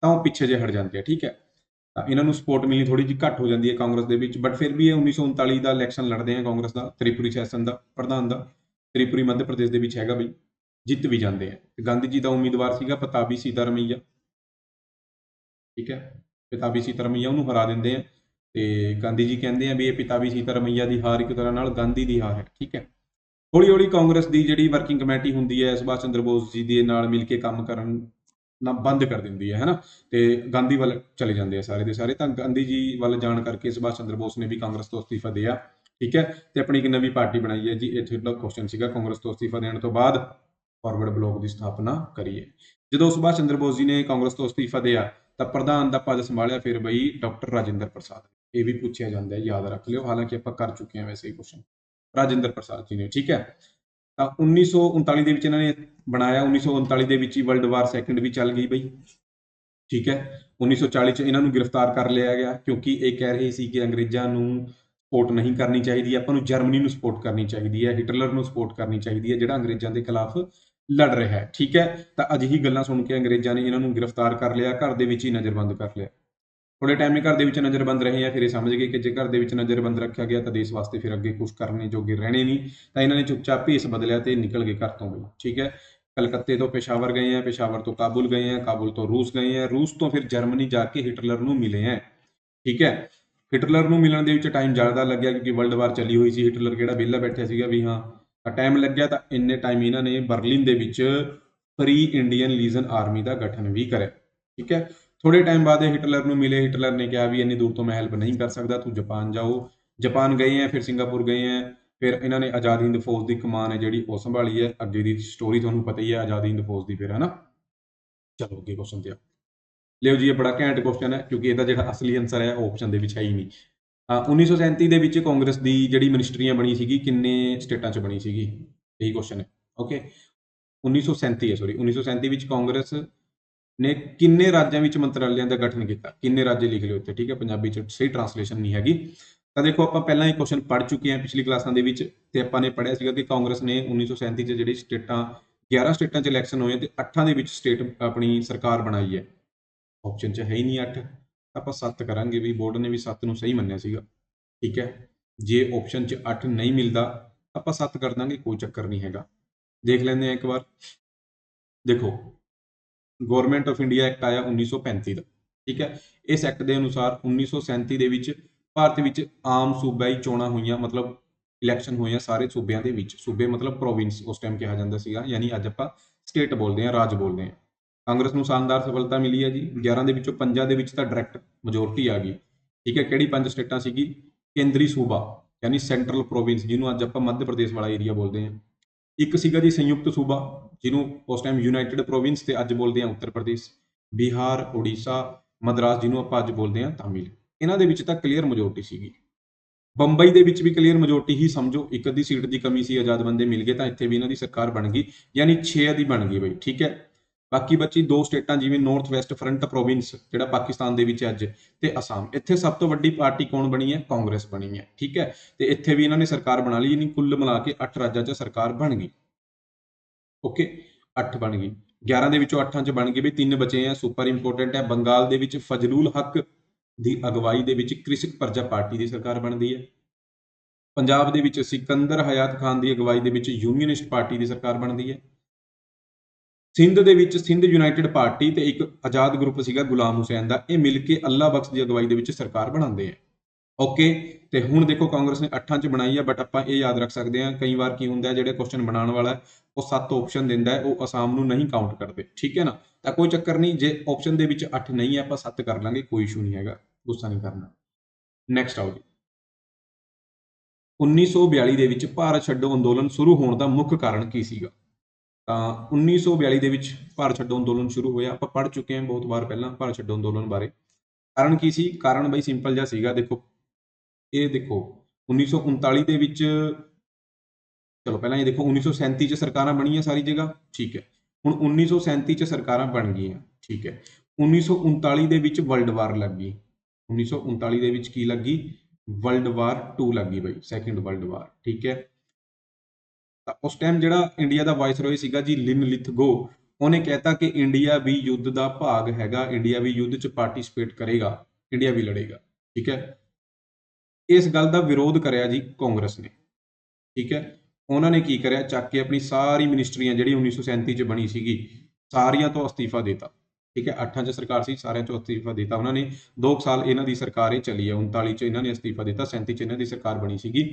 S1: ਤਾਂ ਉਹ ਪਿੱਛੇ ਜੇ ਹਟ ਜਾਂਦੇ ਆ। ਠੀਕ ਹੈ, ਤਾਂ ਇਹਨਾਂ ਨੂੰ ਸਪੋਰਟ ਮਿਲਣੀ ਥੋੜੀ ਜਿਹੀ ਘੱਟ ਹੋ ਜਾਂਦੀ ਹੈ ਕਾਂਗਰਸ ਦੇ ਵਿੱਚ, ਬਟ ਫਿਰ ਵੀ ਇਹ 1939 ਦਾ ਇਲੈਕਸ਼ਨ ਲੜਦੇ ਆ ਕਾਂਗਰਸ ਦਾ, ਤ੍ਰਿਪੁਰੀ ਸੈਸ਼ਨ ਦਾ ਪ੍ਰਧਾਨ ਦਾ। ਤ੍ਰਿਪੁਰੀ ਮੱਧ ਪ੍ਰਦੇਸ਼ ਦੇ ਵਿੱਚ ਹੈਗਾ ਬਈ, ਜਿੱਤ ਵੀ ਜਾਂਦੇ ਆ। ਤੇ ਗਾਂਧੀ ਜੀ ਦਾ ਉਮੀਦਵਾਰ ਸੀਗਾ ਪਤਾਬੀ ਸੀਤਾਰਮਈਆ। ਠੀਕ ਹੈ, ਪਤਾਬੀ ਸੀਤਾਰਮਈਆ ਉਹਨੂੰ ਹਰਾ ਦਿੰਦੇ ਆ, ਤੇ ਗਾਂਧੀ ਜੀ ਕਹਿੰਦੇ ਆ ਵੀ ਇਹ ਪਤਾਬੀ ਸੀਤਾਰਮਈਆ ਦੀ ਹਾਰ ਇੱਕ ਤਰ੍ਹਾਂ ਨਾਲ ਗਾਂਧੀ ਦੀ ਹਾਰ ਹੈ। ਠੀਕ ਹੈ, ਹੌਲੀ ਹੌਲੀ ਕਾਂਗਰਸ ਦੀ ਜਿਹੜੀ ਵਰਕਿੰਗ ਕਮੇਟੀ ਹੁੰਦੀ ਹੈ ਸੁਭਾਸ਼ ਚੰਦਰ ਬੋਸ ਜੀ ਦੇ ਨਾਲ ਮਿਲ ਕੇ ਕੰਮ ਕਰਨ ਨਾ ਬੰਦ ਕਰ ਦਿੰਦੀ ਹੈ ਹਨਾ, ਤੇ ਗਾਂਧੀ ਵੱਲ ਚਲੇ ਜਾਂਦੇ ਆ ਸਾਰੇ ਦੇ ਸਾਰੇ। ਤਾਂ ਗਾਂਧੀ ਜੀ ਵੱਲ ਜਾਣ ਕਰਕੇ ਸੁਭਾਸ਼ ਚੰਦਰ ਬੋਸ ਨੇ ਵੀ ਕਾਂਗਰਸ ਤੋਂ ਅਸਤੀਫਾ ਦਿਆ। ਠੀਕ ਹੈ, ਤੇ ਆਪਣੀ ਇੱਕ ਨਵੀਂ ਪਾਰਟੀ ਬਣਾਈ ਹੈ ਜੀ। ਇਹ ਤੁਹਾਡਾ ਕੁਐਸਚਨ ਸੀਗਾ, ਕਾਂਗਰਸ ਤੋਂ ਅਸਤੀਫਾ ਦੇਣ ਤੋਂ ਬਾਅਦ ਫਾਰਵਰਡ ਬਲਾਕ ਦੀ ਸਥਾਪਨਾ ਕਰੀਏ। ਜਦੋਂ ਸੁਭਾਸ਼ ਚੰਦਰ ਬੋਸ ਜੀ ਨੇ ਕਾਂਗਰਸ ਤੋਂ ਅਸਤੀਫਾ ਦਿਆ ਤਾਂ ਪ੍ਰਧਾਨ ਦਾ ਪਦ ਸੰਭਾਲਿਆ ਫਿਰ ਬਈ ਡਾਕਟਰ ਰਾਜਿੰਦਰ ਪ੍ਰਸਾਦ। ਇਹ ਵੀ ਪੁੱਛਿਆ ਜਾਂਦਾ ਹੈ, ਯਾਦ ਰੱਖ ਲਿਓ, ਹਾਲਾਂਕਿ ਆਪਾਂ ਕਰ ਚੁੱਕੇ ਹਾਂ ਵੈਸੇ ਇਹ ਕੁਐਸਚਨ। ਰਾਜਿੰਦਰ ਪ੍ਰਸਾਦ ਜੀ ਨੇ। ਠੀਕ ਹੈ, ਤਾਂ 1939 ਦੇ ਵਿੱਚ ਇਹਨਾਂ ਨੇ ਬਣਾਇਆ। 1939 ਦੇ ਵਿੱਚ ਹੀ ਵਰਲਡ ਵਾਰ ਸੈਕੰਡ ਵੀ ਚੱਲ ਗਈ ਬਈ। ਠੀਕ ਹੈ, 1940 ਚ ਇਹਨਾਂ ਨੂੰ ਗ੍ਰਿਫਤਾਰ ਕਰ ਲਿਆ ਗਿਆ, ਕਿਉਂਕਿ ਇਹ ਕਹਿ ਰਹੇ ਸੀ ਕਿ ਅੰਗਰੇਜ਼ਾਂ ਨੂੰ ਸਪੋਰਟ ਨਹੀਂ ਕਰਨੀ ਚਾਹੀਦੀ, ਆਪਾਂ ਨੂੰ ਜਰਮਨੀ ਨੂੰ ਸਪੋਰਟ ਕਰਨੀ ਚਾਹੀਦੀ ਹੈ, ਹਿਟਲਰ ਨੂੰ ਸਪੋਰਟ ਕਰਨੀ ਚਾਹੀਦੀ ਹੈ ਜਿਹੜਾ ਅੰਗਰੇਜ਼ਾਂ ਦੇ ਖਿਲਾਫ ਲੜ ਰਿਹਾ ਹੈ। ਠੀਕ ਹੈ, ਤਾਂ ਅਜਿਹੀ ਗੱਲਾਂ ਸੁਣ ਕੇ ਅੰਗਰੇਜ਼ਾਂ ਨੇ ਇਹਨਾਂ ਨੂੰ ਗ੍ਰਿਫਤਾਰ ਕਰ ਲਿਆ, ਘਰ ਦੇ ਵਿੱਚ ਹੀ ਨਜ਼ਰਬੰਦ ਕਰ ਲਿਆ। ਥੋੜੇ ਟਾਈਮ ਘਰ ਦੇ ਵਿੱਚ ਨਜ਼ਰਬੰਦ ਰਹੇ ਆ, ਫਿਰ ਇਹ ਸਮਝ ਗਏ ਕਿ ਜੇ ਘਰ ਦੇ ਵਿੱਚ ਨਜ਼ਰਬੰਦ ਰੱਖਿਆ ਗਿਆ ਤਾਂ ਦੇਸ਼ ਵਾਸਤੇ ਫਿਰ ਅੱਗੇ ਕੁਝ ਕਰਨੇ ਜੋਗੇ ਰਹਿਣੇ ਨਹੀਂ, ਤਾਂ ਇਹਨਾਂ ਨੇ ਚੁੱਪਚਾਪ ਭੇਸ ਬਦਲਿਆ ਤੇ ਨਿਕਲ ਗਏ ਘਰ ਤੋਂ ਬਈ। ਠੀਕ ਹੈ, ਕਲਕੱਤੇ ਤੋਂ ਪੇਸ਼ਾਵਰ ਗਏ ਆ, ਪੇਸ਼ਾਵਰ ਤੋਂ ਕਾਬੁਲ ਗਏ ਆ, ਕਾਬੁਲ ਤੋਂ ਰੂਸ ਗਏ ਆ, ਰੂਸ ਤੋਂ ਫਿਰ ਜਰਮਨੀ ਜਾ ਕੇ ਹਿਟਲਰ ਨੂੰ ਮਿਲੇ ਆ। ਠੀਕ ਹੈ, ਹਿਟਲਰ ਨੂੰ ਮਿਲਣ ਦੇ ਵਿੱਚ ਟਾਈਮ ਜ਼ਿਆਦਾ ਲੱਗਿਆ ਕਿਉਂਕਿ ਵਰਲਡ ਵਾਰ ਚੱਲੀ ਹੋਈ ਸੀ, ਹਿਟਲਰ ਕਿਹੜਾ ਵਿਹਲਾ ਬੈਠਿਆ ਸੀਗਾ ਵੀ ਹਾਂ, ਤਾਂ ਟਾਈਮ ਲੱਗਿਆ। ਤਾਂ ਇੰਨੇ ਟਾਈਮ ਇਹਨਾਂ ਨੇ ਬਰਲਿਨ ਦੇ ਵਿੱਚ ਫਰੀ ਇੰਡੀਅਨ ਲੀਜਨ ਆਰਮੀ ਦਾ ਗਠਨ ਵੀ ਕਰਿਆ। ਠੀਕ ਹੈ, ਥੋੜੇ ਟਾਈਮ ਬਾਅਦ ਇਹ ਹਿਟਲਰ ਨੂੰ ਮਿਲੇ। ਹਿਟਲਰ ਨੇ ਕਿਹਾ ਵੀ ਇੰਨੀ ਦੂਰ ਤੋਂ ਮੈਂ ਹੈਲਪ ਨਹੀਂ ਕਰ ਸਕਦਾ, ਤੂੰ ਜਾਪਾਨ ਜਾਓ। ਜਾਪਾਨ ਗਏ ਆ, ਫਿਰ ਸਿੰਗਾਪੁਰ ਗਏ ਆ, ਫਿਰ ਇਹਨਾਂ ਨੇ ਆਜ਼ਾਦ ਹਿੰਦ ਫੌਜ ਦੀ ਕਮਾਨ ਹੈ ਜਿਹੜੀ ਉਹ ਸੰਭਾਲੀ ਹੈ। ਅੱਗੇ ਦੀ ਸਟੋਰੀ ਤੁਹਾਨੂੰ ਪਤਾ ਹੀ ਹੈ ਆਜ਼ਾਦ ਹਿੰਦ ਫੌਜ ਦੀ ਫਿਰ, ਹੈ ਨਾ। ਚਲੋ ਅੱਗੇ ਕੁਐਸਚਨ ਤੇ ਆ ਲਿਓ ਜੀ। ਇਹ ਬੜਾ ਘੈਂਟ ਕੁਐਸਚਨ ਹੈ ਕਿਉਂਕਿ ਇਹਦਾ ਜਿਹੜਾ ਅਸਲੀ ਆਨਸਰ ਹੈ ਉਹ ਆਪਸ਼ਨ ਦੇ ਵਿੱਚ ਹੈ ਹੀ ਨਹੀਂ। 1937 ਦੇ ਵਿੱਚ ਕਾਂਗਰਸ ਦੀ ਜਿਹੜੀ ਮਿਨਿਸਟਰੀਆਂ ਬਣੀ ਸੀਗੀ ਕਿੰਨੇ ਸਟੇਟਾਂ 'ਚ ਬਣੀ ਸੀਗੀ? ਇਹੀ ਕੁਐਸਚਨ ਹੈ। ਓਕੇ, 1937 ਹੈ, ਸੌਰੀ 1937 ਵਿੱਚ ਕਾਂਗਰਸ ਨੇ ਕਿੰਨੇ ਰਾਜਾਂ ਵਿੱਚ ਮੰਤਰਾਲਿਆਂ ਦਾ ਗਠਨ ਕੀਤਾ? ਕਿੰਨੇ ਰਾਜ ਲਿਖ ਲਿਓ ਉੱਤੇ। ਠੀਕ ਹੈ, ਪੰਜਾਬੀ 'ਚ ਸਹੀ ਟ੍ਰਾਂਸਲੇਸ਼ਨ ਨਹੀਂ ਹੈਗੀ। ਤਾਂ ਦੇਖੋ ਆਪਾਂ ਪਹਿਲਾਂ ਹੀ ਕੁਐਸਚਨ ਪੜ੍ਹ ਚੁੱਕੇ ਹਾਂ ਪਿਛਲੀ ਕਲਾਸਾਂ ਦੇ ਵਿੱਚ, ਤੇ ਆਪਾਂ ਨੇ ਪੜ੍ਹਿਆ ਸੀਗਾ ਕਿ ਕਾਂਗਰਸ ਨੇ 1937 'ਚ ਜਿਹੜੀ ਸਟੇਟਾਂ 11 ਸਟੇਟਾਂ 'ਚ ਇਲੈਕਸ਼ਨ ਹੋਏ ਤੇ 8 ਦੇ ਵਿੱਚ ਸਟੇਟ ਆਪਣੀ ਸਰਕਾਰ ਬਣਾਈ ਹੈ। ਆਪਸ਼ਨ 'ਚ ਹੈ ਹੀ ਨਹੀਂ 8, ਆਪਾਂ 7 ਕਰਾਂਗੇ ਵੀ, ਬੋਰਡ ਨੇ ਵੀ 7 ਨੂੰ ਸਹੀ ਮੰਨਿਆ ਸੀਗਾ। ਠੀਕ ਹੈ, ਜੇ ਆਪਸ਼ਨ 'ਚ 8 ਨਹੀਂ ਮਿਲਦਾ ਆਪਾਂ 7 ਕਰ ਦਾਂਗੇ, ਕੋਈ ਚੱਕਰ ਨਹੀਂ ਹੈਗਾ। ਦੇਖ ਲੈਂਦੇ ਆ ਇੱਕ ਵਾਰ। ਦੇਖੋ, ਗਵਰਨਮੈਂਟ ਆਫ ਇੰਡੀਆ ਐਕਟ ਆਇਆ 1935 ਦਾ। ਠੀਕ ਹੈ, ਇਸ ਐਕਟ ਦੇ ਅਨੁਸਾਰ 1937 ਦੇ ਵਿੱਚ ਭਾਰਤ ਵਿੱਚ ਆਮ ਸੂਬਾਈ ਚੋਣਾਂ ਹੋਈਆਂ, ਮਤਲਬ ਇਲੈਕਸ਼ਨ ਹੋਏ ਆ ਸਾਰੇ ਸੂਬਿਆਂ ਦੇ ਵਿੱਚ। ਸੂਬੇ ਮਤਲਬ ਪ੍ਰੋਵਿੰਸ ਉਸ ਟਾਈਮ ਕਿਹਾ ਜਾਂਦਾ ਸੀਗਾ, ਯਾਨੀ ਅੱਜ ਆਪਾਂ ਸਟੇਟ ਬੋਲਦੇ ਹਾਂ, ਰਾਜ ਬੋਲਦੇ ਹਾਂ। ਕਾਂਗਰਸ ਨੂੰ ਸ਼ਾਨਦਾਰ ਸਫਲਤਾ ਮਿਲੀ ਹੈ ਜੀ। 11 ਦੇ ਵਿੱਚੋਂ 5 ਦੇ ਵਿੱਚ ਤਾਂ ਡਾਇਰੈਕਟ ਮੈਜੋਰਟੀ ਆ ਗਈ। ਠੀਕ ਹੈ, ਕਿਹੜੀ 5 ਸਟੇਟਾਂ ਸੀਗੀ? ਕੇਂਦਰੀ ਸੂਬਾ ਯਾਨੀ ਸੈਂਟਰਲ ਪ੍ਰੋਵਿੰਸ, ਜਿਹਨੂੰ ਅੱਜ ਆਪਾਂ ਮੱਧ ਪ੍ਰਦੇਸ਼ ਵਾਲਾ ਏਰੀਆ ਬੋਲਦੇ ਹਾਂ। ਇੱਕ ਸੀਗਾ ਜੀ ਸੰਯੁਕਤ ਸੂਬਾ, ਜਿਹਨੂੰ ਉਸ ਟਾਈਮ ਯੂਨਾਈਟਿਡ ਪ੍ਰੋਵਿੰਸ ਤੇ ਅੱਜ ਬੋਲਦੇ ਹਾਂ ਉੱਤਰ ਪ੍ਰਦੇਸ਼। ਬਿਹਾਰ, ਉੜੀਸਾ, ਮਦਰਾਸ, ਜਿਹਨੂੰ ਆਪਾਂ ਅੱਜ ਬੋਲਦੇ ਹਾਂ ਤਾਮਿਲ। ਇਹਨਾਂ ਦੇ ਵਿੱਚ ਤਾਂ ਕਲੀਅਰ ਮੈਜੋਰਟੀ ਸੀਗੀ। ਬੰਬਈ ਦੇ ਵਿੱਚ ਵੀ ਕਲੀਅਰ ਮੈਜੋਰਟੀ ਹੀ ਸਮਝੋ, ਇੱਕ ਅੱਧੀ ਸੀਟ ਦੀ ਕਮੀ ਸੀ, ਆਜ਼ਾਦ ਬੰਦੇ ਮਿਲ ਗਏ ਤਾਂ ਇੱਥੇ ਵੀ ਇਹਨਾਂ ਦੀ ਸਰਕਾਰ ਬਣ ਗਈ, ਯਾਨੀ 6 ਦੀ ਬਣ ਗਈ ਬਈ। ਠੀਕ ਹੈ, ਬਾਕੀ ਬਚੀ 2 ਸਟੇਟਾਂ ਜਿਵੇਂ ਨਾਰਥ ਵੈਸਟ ਫਰੰਟ ਪ੍ਰੋਵਿੰਸ ਜਿਹੜਾ ਪਾਕਿਸਤਾਨ ਦੇ ਵਿੱਚ ਅੱਜ, ਤੇ ਅਸਾਮ। ਇੱਥੇ ਸਭ ਤੋਂ ਵੱਡੀ ਪਾਰਟੀ ਕੌਣ ਬਣੀ ਹੈ? ਕਾਂਗਰਸ ਬਣੀ ਹੈ। ਠੀਕ ਹੈ, ਤੇ ਇੱਥੇ ਵੀ ਇਹਨਾਂ ਨੇ ਸਰਕਾਰ ਬਣਾ ਲਈ, ਯਾਨੀ ਕੁੱਲ ਮਿਲਾ ਕੇ 8 ਰਾਜਾਂ 'ਚ ਸਰਕਾਰ ਬਣ ਗਈ। ਓਕੇ, 8 ਬਣ ਗਈ। 11 ਦੇ ਵਿੱਚੋਂ 8 'ਚ ਬਣ ਗਈ ਵੀ, 3 ਬਚੇ ਆ, ਸੁਪਰ ਇੰਪੋਰਟੈਂਟ ਹੈ। ਬੰਗਾਲ ਦੇ ਵਿੱਚ ਫਜ਼ਲੁਲ ਹੱਕ ਦੀ ਅਗਵਾਈ ਦੇ ਵਿੱਚ ਕ੍ਰਿਸ਼ਕ ਪ੍ਰਜਾ ਪਾਰਟੀ ਦੀ ਸਰਕਾਰ ਬਣਦੀ ਹੈ। ਪੰਜਾਬ ਦੇ ਵਿੱਚ ਸਿਕੰਦਰ ਹਯਾਤ ਖਾਨ ਦੀ ਅਗਵਾਈ ਦੇ ਵਿੱਚ ਯੂਨੀਅਨਿਸਟ ਪਾਰਟੀ ਦੀ ਸਰਕਾਰ ਬਣਦੀ ਹੈ। ਸਿੰਧ ਦੇ ਵਿੱਚ ਸਿੰਧ ਯੂਨਾਈਟਿਡ ਪਾਰਟੀ ਤੇ ਇੱਕ ਆਜ਼ਾਦ ਗਰੁੱਪ ਸੀਗਾ ਗੁਲਾਮ ਹੁਸੈਨ ਦਾ, ਇਹ ਮਿਲ ਕੇ ਅੱਲਾ ਬਖਸ਼ ਦੀ ਅਗਵਾਈ ਦੇ ਵਿੱਚ ਸਰਕਾਰ ਬਣਾਉਂਦੇ ਆ। ਓਕੇ, ਤੇ ਹੁਣ ਦੇਖੋ ਕਾਂਗਰਸ ਨੇ 8 ਚ ਬਣਾਈ ਹੈ, ਬਟ ਆਪਾਂ ਇਹ ਯਾਦ ਰੱਖ ਸਕਦੇ ਹਾਂ ਕਈ ਵਾਰ ਕੀ ਹੁੰਦਾ ਜਿਹੜੇ ਕੁਐਸਚਨ ਬਣਾਉਣ ਵਾਲਾ ਉਹ 7 ਆਪਸ਼ਨ ਦਿੰਦਾ ਹੈ, ਉਹ ਅਸਾਮ ਨੂੰ ਨਹੀਂ ਕਾਊਂਟ ਕਰਦੇ, ਠੀਕ ਹੈ ਨਾ। ਤਾਂ ਕੋਈ ਚੱਕਰ ਨਹੀਂ, ਜੇ ਆਪਸ਼ਨ ਦੇ ਵਿੱਚ 8 ਨਹੀਂ ਹੈ ਆਪਾਂ 7 ਕਰ ਲਾਂਗੇ, ਕੋਈ ਇਸ਼ੂ ਨਹੀਂ ਹੈਗਾ, ਗੁੱਸਾ ਨਹੀਂ ਕਰਨਾ। ਨੈਕਸਟ ਆਓ ਜੀ, 1942 ਦੇ ਵਿੱਚ ਭਾਰਤ ਛੱਡੋ ਅੰਦੋਲਨ ਸ਼ੁਰੂ ਹੋਣ ਦਾ ਮੁੱਖ ਕਾਰਨ ਕੀ ਸੀਗਾ? ਤਾਂ 1942 ਦੇ ਵਿੱਚ ਭਾਰਤ ਛੱਡੋ ਅੰਦੋਲਨ ਸ਼ੁਰੂ ਹੋਇਆ, ਆਪਾਂ ਪੜ੍ਹ ਚੁੱਕੇ ਹਾਂ ਬਹੁਤ ਵਾਰ ਪਹਿਲਾਂ ਭਾਰਤ ਛੱਡੋ ਅੰਦੋਲਨ ਬਾਰੇ। ਕਾਰਨ ਕੀ ਸੀ? ਕਾਰਨ ਬਈ ਸਿੰਪਲ ਜਿਹਾ ਸੀਗਾ, ਦੇਖੋ ਇਹ ਦੇਖੋ 1939 ਦੇ ਵਿੱਚ, ਚਲੋ ਪਹਿਲਾਂ ਇਹ ਦੇਖੋ 1937 ਚ ਸਰਕਾਰਾਂ ਬਣੀਆਂ ਸਾਰੀ ਜਗ੍ਹਾ, ਠੀਕ ਹੈ। ਹੁਣ 1937 ਚ ਸਰਕਾਰਾਂ ਬਣ ਗਈਆਂ, ਠੀਕ ਹੈ। 1939 ਦੇ ਵਿੱਚ ਵਰਲਡ ਵਾਰ ਲੱਗ ਗਈ। 1939 ਦੇ ਵਿੱਚ ਕੀ ਲੱਗੀ? ਵਰਲਡ ਵਾਰ 2 ਲੱਗੀ ਬਈ, ਸੈਕੰਡ ਵਰਲਡ ਵਾਰ, ਠੀਕ ਹੈ। ਤਾਂ ਉਸ ਟਾਈਮ ਜਿਹੜਾ ਇੰਡੀਆ ਦਾ ਵਾਇਸਰੋਏ ਸੀਗਾ ਜੀ ਲਿਨਲਿਥਗੋ, ਉਹਨੇ ਕਹਿਤਾ ਕਿ ਇੰਡੀਆ ਵੀ ਯੁੱਧ ਦਾ ਭਾਗ ਹੈਗਾ, ਇੰਡੀਆ ਵੀ ਯੁੱਧ 'ਚ ਪਾਰਟਿਸਿਪੇਟ ਕਰੇਗਾ, ਇੰਡੀਆ ਵੀ ਲੜੇਗਾ, ਠੀਕ ਹੈ। ਇਸ ਗੱਲ ਦਾ ਵਿਰੋਧ ਕਰਿਆ ਜੀ ਕਾਂਗਰਸ ਨੇ, ਠੀਕ ਹੈ। ਉਹਨਾਂ ਨੇ ਕੀ ਕਰਿਆ, ਚੱਕ ਕੇ ਆਪਣੀ ਸਾਰੀ ਮਿਨਿਸਟਰੀਆਂ ਜਿਹੜੀ 1937 ਚ ਬਣੀ ਸੀਗੀ ਸਾਰੀਆਂ ਤੋਂ ਅਸਤੀਫਾ ਦਿੱਤਾ, ਠੀਕ ਹੈ। 8 ਚ ਸਰਕਾਰ ਸੀ, ਸਾਰਿਆਂ ਚੋਂ ਅਸਤੀਫਾ ਦਿੱਤਾ ਉਹਨਾਂ ਨੇ। 2 ਸਾਲ ਇਹਨਾਂ ਦੀ ਸਰਕਾਰ ਇਹ ਚੱਲੀ ਹੈ, 39 ਚ ਇਹਨਾਂ ਨੇ ਅਸਤੀਫਾ ਦਿੱਤਾ, 37 ਚ ਇਹਨਾਂ ਦੀ ਸਰਕਾਰ ਬਣੀ ਸੀਗੀ,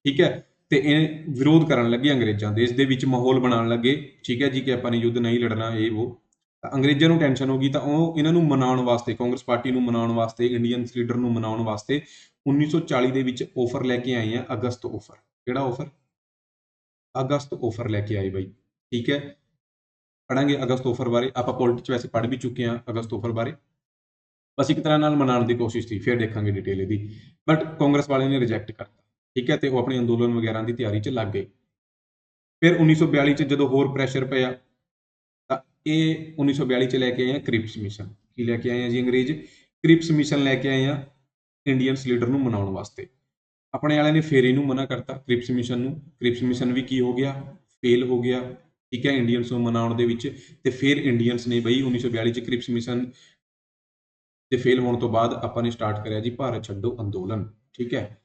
S1: ਠੀਕ ਹੈ। ਤੇ ਇਹ ਵਿਰੋਧ ਕਰਨ ਲੱਗੇ ਅੰਗਰੇਜ਼ਾਂ ਦੇ, ਇਸ ਦੇ ਵਿੱਚ ਮਾਹੌਲ ਬਣਾਉਣ ਲੱਗੇ, ਠੀਕ ਹੈ ਜੀ, ਕਿ ਆਪਾਂ ਨੇ ਯੁੱਧ ਨਹੀਂ ਲੜਨਾ, ਇਹ ਉਹ। ਤਾਂ ਅੰਗਰੇਜ਼ਾਂ ਨੂੰ ਟੈਨਸ਼ਨ ਹੋ ਗਈ, ਤਾਂ ਉਹ ਇਹਨਾਂ ਨੂੰ ਮਨਾਉਣ ਵਾਸਤੇ, ਕਾਂਗਰਸ ਪਾਰਟੀ ਨੂੰ ਮਨਾਉਣ ਵਾਸਤੇ, ਇੰਡੀਅਨ ਲੀਡਰ ਨੂੰ ਮਨਾਉਣ ਵਾਸਤੇ 1940 ਦੇ ਵਿੱਚ ਆਫਰ ਲੈ ਕੇ ਆਏ ਆ, ਅਗਸਤ ਆਫਰ। ਕਿਹੜਾ ਆਫਰ? ਅਗਸਤ ਆਫਰ ਲੈ ਕੇ ਆਏ ਬਾਈ, ਠੀਕ ਹੈ। ਪੜਾਂਗੇ ਅਗਸਤ ਆਫਰ ਬਾਰੇ, ਆਪਾਂ ਪੋਲਿਟਿਕਸ ਵੈਸੇ ਪੜ੍ਹ ਵੀ ਚੁੱਕੇ ਹਾਂ ਅਗਸਤ ਆਫਰ ਬਾਰੇ, ਬਸ ਇੱਕ ਤਰ੍ਹਾਂ ਨਾਲ ਮਨਾਉਣ ਦੀ ਕੋਸ਼ਿਸ਼ ਸੀ, ਫਿਰ ਦੇਖਾਂਗੇ ਡਿਟੇਲ ਇਹਦੀ। ਬਟ ਕਾਂਗਰਸ ਵਾਲਿਆਂ ਨੇ ਰਿਜੈਕਟ ਕਰਤਾ, ਠੀਕ ਹੈ, ਤੇ ਉਹ ਆਪਣੇ ਅੰਦੋਲਨ ਵਗੈਰਾ ਦੀ ਤਿਆਰੀ 'ਚ ਲੱਗ ਗਏ। ਫਿਰ 1942 'ਚ ਜਦੋਂ ਹੋਰ ਪ੍ਰੈਸ਼ਰ ਪਿਆ, ਤਾਂ ਇਹ 1942 'ਚ ਲੈ ਕੇ ਆਏ ਆ ਕ੍ਰਿਪਸ ਮਿਸ਼ਨ। ਕੀ ਲੈ ਕੇ ਆਏ ਆ ਜੀ ਅੰਗਰੇਜ਼? ਕ੍ਰਿਪਸ ਮਿਸ਼ਨ ਲੈ ਕੇ ਆਏ ਆ ਇੰਡੀਅਨਸ ਲੀਡਰ ਨੂੰ ਮਨਾਉਣ ਵਾਸਤੇ। ਆਪਣੇ ਵਾਲਿਆਂ ਨੇ ਫਿਰ ਇਹਨੂੰ ਮਨਾ ਕਰਤਾ ਕ੍ਰਿਪਸ ਮਿਸ਼ਨ ਨੂੰ। ਕ੍ਰਿਪਸ ਮਿਸ਼ਨ ਵੀ ਕੀ ਹੋ ਗਿਆ? ਫੇਲ ਹੋ ਗਿਆ, ਠੀਕ ਹੈ, ਇੰਡੀਅਨਸ ਨੂੰ ਮਨਾਉਣ ਦੇ ਵਿੱਚ। ਤੇ ਫਿਰ ਇੰਡੀਅਨਸ ਨੇ ਬਈ 1942 ਚ ਕ੍ਰਿਪਸ ਮਿਸ਼ਨ ਦੇ ਫੇਲ ਹੋਣ ਤੋਂ ਬਾਅਦ ਆਪਾਂ ਨੇ ਸਟਾਰਟ ਕਰਿਆ ਜੀ ਭਾਰਤ ਛੱਡੋ ਅੰਦੋਲਨ, ਠੀਕ ਹੈ।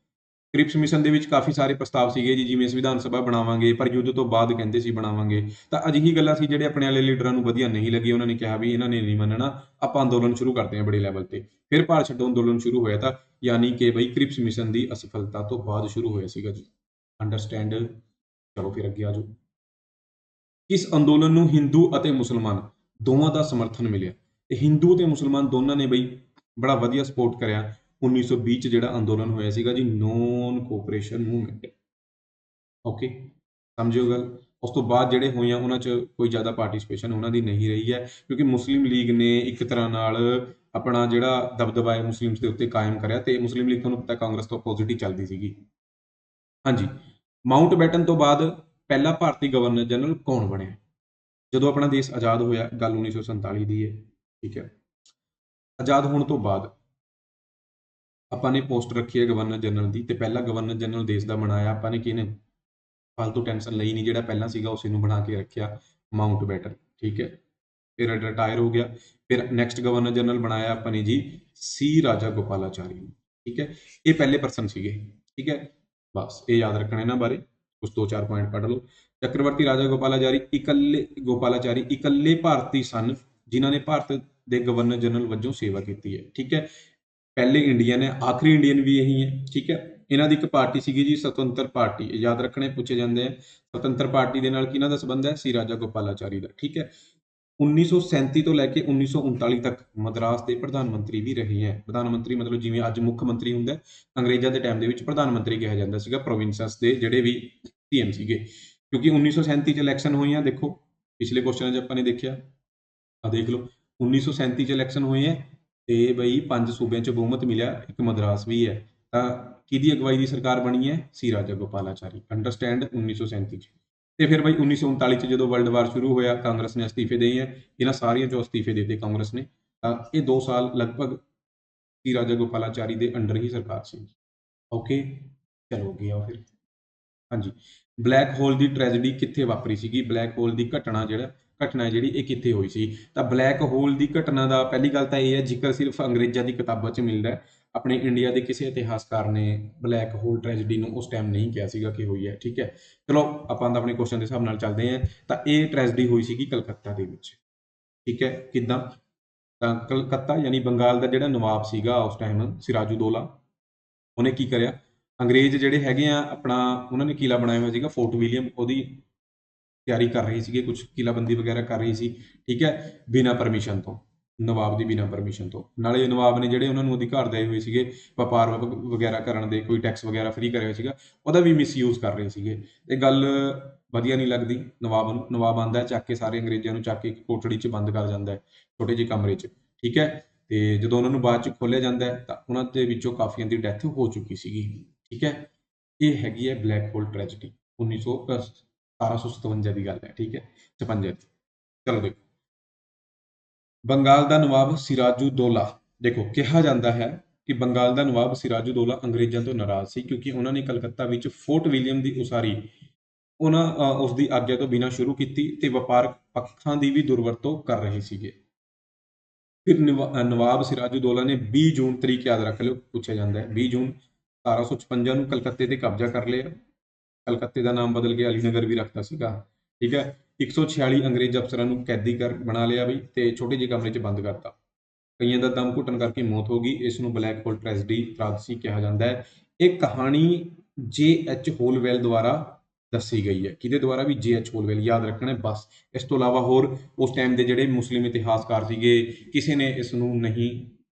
S1: ਕ੍ਰਿਪਸ ਮਿਸ਼ਨ ਦੇ ਵਿੱਚ ਕਾਫੀ ਸਾਰੇ ਪ੍ਰਸਤਾਵ ਸੀਗੇ ਜੀ, ਜਿਵੇਂ ਸੰਵਿਧਾਨ ਸਭਾ ਬਣਾਵਾਂਗੇ, ਪਰ ਯੁੱਧ ਤੋਂ ਬਾਅਦ ਕਹਿੰਦੇ ਸੀ ਬਣਾਵਾਂਗੇ। ਤਾਂ ਅਜਿਹੀ ਗੱਲਾਂ ਸੀ ਜਿਹੜੇ ਆਪਣੇ ਵਾਲੇ ਲੀਡਰਾਂ ਨੂੰ ਵਧੀਆ ਨਹੀਂ ਲੱਗੀ, ਉਹਨਾਂ ਨੇ ਕਿਹਾ ਵੀ ਇਹਨਾਂ ਨੇ ਨਹੀਂ ਮੰਨਣਾ, ਆਪਾਂ ਅੰਦੋਲਨ ਸ਼ੁਰੂ ਕਰਦੇ ਹਾਂ ਬੜੇ ਲੈਵਲ ਤੇ। ਫਿਰ ਭਾਰਤ ਛੱਡੋ ਅੰਦੋਲਨ ਸ਼ੁਰੂ ਹੋਇਆ, ਤਾਂ ਯਾਨੀ ਕਿ ਬਈ ਕ੍ਰਿਪਸ ਮਿਸ਼ਨ ਦੀ ਅਸਫਲਤਾ ਤੋਂ ਬਾਅਦ ਸ਼ੁਰੂ ਹੋਇਆ ਸੀਗਾ ਜੀ। ਅੰਡਰਸਟੈਂਡ? ਚਲੋ ਫਿਰ ਅੱਗੇ ਆ ਜਾਓ। ਇਸ ਅੰਦੋਲਨ ਨੂੰ ਹਿੰਦੂ ਅਤੇ ਮੁਸਲਮਾਨ ਦੋਵਾਂ ਦਾ ਸਮਰਥਨ ਮਿਲਿਆ, ਤੇ ਹਿੰਦੂ ਤੇ ਮੁਸਲਮਾਨ ਦੋਨਾਂ ਨੇ ਬਈ ਬੜਾ ਵਧੀਆ ਸਪੋਰਟ ਕਰਿਆ। 1920 ਚ ਜਿਹੜਾ ਅੰਦੋਲਨ ਹੋਇਆ ਸੀਗਾ ਜੀ ਨੋਨ ਕੋਆਪਰੇਸ਼ਨ ਮੂਵਮੈਂਟ, ਓਕੇ, ਸਮਝਿਓ ਗੱਲ। ਉਸ ਤੋਂ ਬਾਅਦ ਜਿਹੜੇ ਹੋਈਆਂ ਉਹਨਾਂ 'ਚ ਕੋਈ ਜ਼ਿਆਦਾ ਪਾਰਟਿਸਿਪੇਸ਼ਨ ਉਹਨਾਂ ਦੀ ਨਹੀਂ ਰਹੀ ਹੈ, ਕਿਉਂਕਿ ਮੁਸਲਿਮ ਲੀਗ ਨੇ ਇੱਕ ਤਰ੍ਹਾਂ ਨਾਲ ਆਪਣਾ ਜਿਹੜਾ ਦਬਦਬਾ ਹੈ ਮੁਸਲਿਮਸ ਦੇ ਉੱਤੇ ਕਾਇਮ ਕਰਿਆ, ਤੇ ਮੁਸਲਿਮ ਲੀਗ ਤੁਹਾਨੂੰ ਪਤਾ ਕਾਂਗਰਸ ਤੋਂ ਆਪੋਜ਼ਿਟ ਹੀ ਚੱਲਦੀ ਸੀਗੀ। ਹਾਂਜੀ, ਮਾਊਂਟ ਬੈਟਨ ਤੋਂ ਬਾਅਦ ਪਹਿਲਾ ਭਾਰਤੀ ਗਵਰਨਰ ਜਨਰਲ ਕੌਣ ਬਣਿਆ ਜਦੋਂ ਆਪਣਾ ਦੇਸ਼ ਆਜ਼ਾਦ ਹੋਇਆ? ਗੱਲ 1947 ਦੀ ਹੈ, ਠੀਕ ਹੈ। ਆਜ਼ਾਦ ਹੋਣ ਤੋਂ ਬਾਅਦ ਆਪਾਂ ਨੇ ਪੋਸਟ ਰੱਖੀ ਹੈ ਗਵਰਨਰ ਜਨਰਲ ਦੀ, ਤੇ ਪਹਿਲਾ ਗਵਰਨਰ ਜਨਰਲ ਦੇਸ਼ ਦਾ ਬਣਾਇਆ ਆਪਾਂ ਨੇ ਕਿਹਨੇ? ਫालतू ਟੈਨਸ਼ਨ ਲਈ ਨਹੀਂ, ਜਿਹੜਾ ਪਹਿਲਾਂ ਸੀਗਾ ਉਸੇ ਨੂੰ ਬਣਾ ਕੇ ਰੱਖਿਆ, ਮਾਊਂਟ ਬੈਟਨ, ਠੀਕ ਹੈ। ਫਿਰ ਰਿਟਾਇਰ ਹੋ ਗਿਆ। ਫਿਰ ਨੈਕਸਟ ਗਵਰਨਰ ਜਨਰਲ ਬਣਾਇਆ ਆਪਾਂ ਨੇ ਜੀ ਸੀ ਰਾਜਾ ਗੋਪਾਲਾਚਾਰੀ, ਠੀਕ ਹੈ। ਇਹ ਪਹਿਲੇ ਪਰਸਨ ਸੀਗੇ, ਠੀਕ ਹੈ, ਬਸ ਇਹ ਯਾਦ ਰੱਖਣਾ ਇਹਨਾਂ ਬਾਰੇ, ਕੁਝ 2-4 ਪੁਆਇੰਟ ਪੜ੍ਹ ਲਓ। ਚੱਕਰਵਰਤੀ ਰਾਜਾ ਗੋਪਾਲਾਚਾਰੀ ਇਕੱਲੇ ਭਾਰਤੀ ਸਨ ਜਿਨ੍ਹਾਂ ਨੇ ਭਾਰਤ ਦੇ ਗਵਰਨਰ ਜਨਰਲ ਵਜੋਂ ਸੇਵਾ ਕੀਤੀ ਹੈ, ਠੀਕ ਹੈ। ਪਹਿਲੇ ਇੰਡੀਅਨ ਹੈ, ਆਖਰੀ ਇੰਡੀਅਨ ਵੀ ਇਹੀ ਹੈ, ਠੀਕ ਹੈ। ਇਹਨਾਂ ਦੀ ਇੱਕ ਪਾਰਟੀ ਸੀਗੀ ਜੀ ਸੁਤੰਤਰ ਪਾਰਟੀ, ਯਾਦ ਰੱਖਣੇ ਪੁੱਛੇ ਜਾਂਦੇ ਆ। ਸੁਤੰਤਰ ਪਾਰਟੀ ਦੇ ਨਾਲ ਕਿਹਨਾਂ ਦਾ ਸੰਬੰਧ ਹੈ? ਸੀ ਰਾਜਾ ਗੋਪਾਲਾਚਾਰੀ ਦਾ, ਠੀਕ ਹੈ। 1937 ਤੋਂ ਲੈ ਕੇ 1939 ਤੱਕ ਮਦਰਾਸ ਦੇ ਪ੍ਰਧਾਨ ਮੰਤਰੀ ਵੀ ਰਹੇ ਹੈ। ਪ੍ਰਧਾਨ ਮੰਤਰੀ ਮਤਲਬ ਜਿਵੇਂ ਅੱਜ ਮੁੱਖ ਮੰਤਰੀ ਹੁੰਦਾ, ਅੰਗਰੇਜ਼ਾਂ ਦੇ ਟਾਈਮ ਦੇ ਵਿੱਚ ਪ੍ਰਧਾਨ ਮੰਤਰੀ ਕਿਹਾ ਜਾਂਦਾ ਸੀਗਾ ਪ੍ਰੋਵਿੰਸਸ ਦੇ ਜਿਹੜੇ ਵੀ ਸੀਐਮ ਸੀਗੇ। ਕਿਉਂਕਿ 1937 ਚ ਇਲੈਕਸ਼ਨ ਹੋਈਆਂ, ਦੇਖੋ ਪਿਛਲੇ ਕੁਐਸਚਨਾਂ 'ਚ ਆਪਾਂ ਨੇ ਦੇਖਿਆ, ਆ ਦੇਖ ਲਓ 1937 ਚ ਇਲੈਕਸ਼ਨ ਹੋਏ ਹੈ, ਤੇ ਬਈ 5 ਸੂਬਿਆਂ 'ਚ ਬਹੁਮਤ ਮਿਲਿਆ, ਇੱਕ ਮਦਰਾਸ ਵੀ ਹੈ। ਤਾਂ ਕਿਹਦੀ ਅਗਵਾਈ ਦੀ ਸਰਕਾਰ ਬਣੀ ਹੈ? ਸੀ ਰਾਜਾ ਗੋਪਾਲਾਚਾਰੀ। ਅੰਡਰਸਟੈਂਡ? 1937 ਚ। ਤੇ ਫਿਰ ਬਈ 1939 ਚ ਜਦੋਂ ਵਰਲਡ ਵਾਰ ਸ਼ੁਰੂ ਹੋਇਆ, ਕਾਂਗਰਸ ਨੇ ਅਸਤੀਫੇ ਦੇ ਹੈ, ਇਹਨਾਂ ਸਾਰੀਆਂ ਚੋਂ ਅਸਤੀਫੇ ਦੇ ਦਿੱਤੇ ਕਾਂਗਰਸ ਨੇ। ਤਾਂ ਇਹ 2 ਸਾਲ ਲਗਭਗ ਸੀ ਰਾਜਾ ਗੋਪਾਲਾਚਾਰੀ ਦੇ ਅੰਡਰ ਹੀ ਸਰਕਾਰ ਸੀ, ਓਕੇ। ਚਲੋ ਗਿਆ ਫਿਰ, ਹਾਂਜੀ। ਬਲੈਕ ਹੋਲ ਦੀ ਟ੍ਰੈਜਡੀ ਕਿੱਥੇ ਵਾਪਰੀ ਸੀਗੀ? ਬਲੈਕ ਹੋਲ ਦੀ ਘਟਨਾ ਜਿਹੜਾ ਘਟਨਾ ਹੈ ਜਿਹੜੀ ਇਹ ਕਿੱਥੇ ਹੋਈ ਸੀ। ਤਾਂ ਬਲੈਕ ਹੋਲ ਦੀ ਘਟਨਾ ਦਾ ਪਹਿਲੀ ਗੱਲ ਤਾਂ ਇਹ ਹੈ, ਜ਼ਿਕਰ ਸਿਰਫ ਅੰਗਰੇਜ਼ਾਂ ਦੀ ਕਿਤਾਬਾਂ 'ਚ ਮਿਲਦਾ ਹੈ। ਆਪਣੇ ਇੰਡੀਆ ਦੇ ਕਿਸੇ ਇਤਿਹਾਸਕਾਰ ਨੇ ਬਲੈਕ ਹੋਲ ਟ੍ਰੈਜਡੀ ਨੂੰ ਉਸ ਟਾਈਮ ਨਹੀਂ ਕਿਹਾ ਸੀਗਾ ਕਿ ਹੋਈ ਹੈ, ਠੀਕ ਹੈ। ਚਲੋ ਆਪਾਂ ਤਾਂ ਆਪਣੇ ਕੁਐਸਚਨ ਦੇ ਹਿਸਾਬ ਨਾਲ ਚੱਲਦੇ ਹਾਂ। ਤਾਂ ਇਹ ਟ੍ਰੈਜਡੀ ਹੋਈ ਸੀਗੀ ਕਲਕੱਤਾ ਦੇ ਵਿੱਚ, ਠੀਕ ਹੈ। ਕਿੱਦਾਂ? ਤਾਂ ਕਲਕੱਤਾ ਯਾਨੀ ਬੰਗਾਲ ਦਾ ਜਿਹੜਾ ਨਵਾਬ ਸੀਗਾ ਉਸ ਟਾਈਮ ਸਿਰਾਜੂਦੌਲਾ, ਉਹਨੇ ਕੀ ਕਰਿਆ, ਅੰਗਰੇਜ਼ ਜਿਹੜੇ ਹੈਗੇ ਆ ਆਪਣਾ ਉਹਨਾਂ ਨੇ ਕਿਲਾ ਬਣਾਇਆ ਹੋਇਆ ਸੀਗਾ ਫੋਰਟ ਵਿਲੀਅਮ, ਉਹਦੀ ਤਿਆਰੀ ਕਰ ਰਹੇ ਸੀਗੇ, ਕੁਝ ਕਿਲਾਬੰਦੀ ਵਗੈਰਾ ਕਰ ਰਹੀ ਸੀ, ਠੀਕ ਹੈ, ਬਿਨਾਂ ਪਰਮਿਸ਼ਨ ਤੋਂ, ਨਵਾਬ ਦੀ ਬਿਨਾਂ ਪਰਮਿਸ਼ਨ ਤੋਂ। ਨਾਲੇ ਨਵਾਬ ਨੇ ਜਿਹੜੇ ਉਹਨਾਂ ਨੂੰ ਅਧਿਕਾਰ ਦਏ ਹੋਏ ਸੀਗੇ ਵਪਾਰ ਵਗੈਰਾ ਕਰਨ ਦੇ, ਕੋਈ ਟੈਕਸ ਵਗੈਰਾ ਫ੍ਰੀ ਕਰਿਆ ਹੋਇਆ ਸੀਗਾ, ਉਹਦਾ ਵੀ ਮਿਸਯੂਜ਼ ਕਰ ਰਹੇ ਸੀਗੇ। ਇਹ ਗੱਲ ਵਧੀਆ ਨਹੀਂ ਲੱਗਦੀ ਨਵਾਬ ਨੂੰ। ਨਵਾਬ ਆਉਂਦਾ ਚੱਕ ਕੇ ਸਾਰੇ ਅੰਗਰੇਜ਼ਾਂ ਨੂੰ ਚੱਕ ਕੇ ਇੱਕ ਕੋਠੜੀ 'ਚ ਬੰਦ ਕਰ ਜਾਂਦਾ ਹੈ, ਛੋਟੇ ਜਿਹੇ ਕਮਰੇ 'ਚ, ਠੀਕ ਹੈ। ਤੇ ਜਦੋਂ ਉਹਨਾਂ ਨੂੰ ਬਾਅਦ 'ਚ ਖੋਲ੍ਹਿਆ ਜਾਂਦਾ ਹੈ ਤਾਂ ਉਹਨਾਂ ਦੇ ਵਿੱਚੋਂ ਕਾਫੀਆਂ ਦੀ ਡੈਥ ਹੋ ਚੁੱਕੀ ਸੀਗੀ, ਠੀਕ ਹੈ। ਇਹ ਹੈਗੀ ਹੈ ਬਲੈਕ ਹੋਲ ਟ੍ਰੈਜਡੀ 1757 ਦੀ ਗੱਲ ਹੈ, ਠੀਕ ਹੈ, 56 ਦੀ। ਚਲੋ ਦੇਖੋ, ਬੰਗਾਲ ਦਾ ਨਵਾਬ ਸਿਰਾਜੂਦੌਲਾ, ਦੇਖੋ ਕਿਹਾ ਜਾਂਦਾ ਹੈ ਕਿ ਬੰਗਾਲ ਦਾ ਨਵਾਬ ਸਿਰਾਜੂਦੌਲਾ ਅੰਗਰੇਜ਼ਾਂ ਤੋਂ ਨਾਰਾਜ਼ ਸੀ ਕਿਉਂਕਿ ਉਹਨਾਂ ਨੇ ਕਲਕੱਤਾ ਵਿੱਚ ਫੋਰਟ ਵਿਲੀਅਮ ਦੀ ਉਸਾਰੀ ਉਸ ਦੀ ਆਗਿਆ ਤੋਂ ਬਿਨਾਂ ਸ਼ੁਰੂ ਕੀਤੀ ਤੇ ਵਪਾਰਕ ਪੱਖਾਂ ਦੀ ਵੀ ਦੁਰਵਰਤੋਂ ਕਰ ਰਹੇ ਸੀਗੇ। ਫਿਰ ਨਵਾਬ ਸਿਰਾਜੂਦੌਲਾ ਨੇ 20 ਜੂਨ, ਤਰੀਕ ਯਾਦ ਰੱਖ ਲਿਓ, ਪੁੱਛਿਆ ਜਾਂਦਾ ਹੈ, 20 ਜੂਨ 1756 ਨੂੰ ਕਲਕੱਤੇ ਤੇ ਕਬਜ਼ਾ ਕਰ ਲਿਆ। ਕਲਕੱਤੇ ਦਾ ਨਾਮ ਬਦਲ ਕੇ ਅਲੀਨਗਰ ਵੀ ਰੱਖਤਾ ਸੀਗਾ, ਠੀਕ ਹੈ। 146 ਅੰਗਰੇਜ਼ ਅਫਸਰਾਂ ਨੂੰ ਕੈਦੀ ਬਣਾ ਲਿਆ ਬਈ, ਤੇ ਛੋਟੇ ਜਿਹੇ ਕਮਰੇ 'ਚ ਬੰਦ ਕਰਤਾ। ਕਈਆਂ ਦਾ ਦਮ ਘੁੱਟਣ ਕਰਕੇ ਮੌਤ ਹੋ ਗਈ। ਇਸ ਨੂੰ ਬਲੈਕ ਹੋਲ ਟ੍ਰੈਜਡੀ ਤਰਾਸਦੀ ਕਿਹਾ ਜਾਂਦਾ ਹੈ। ਇਹ ਕਹਾਣੀ J.H. ਹੋਲਵੈਲ ਦੁਆਰਾ ਦੱਸੀ ਗਈ ਹੈ। ਕਿਹਦੇ ਦੁਆਰਾ? ਵੀ J.H. ਹੋਲਵੈਲ, ਯਾਦ ਰੱਖਣਾ ਬਸ। ਇਸ ਤੋਂ ਇਲਾਵਾ ਹੋਰ ਉਸ ਟਾਈਮ ਦੇ ਜਿਹੜੇ ਮੁਸਲਿਮ ਇਤਿਹਾਸਕਾਰ ਸੀਗੇ, ਕਿਸੇ ਨੇ ਇਸ ਨੂੰ ਨਹੀਂ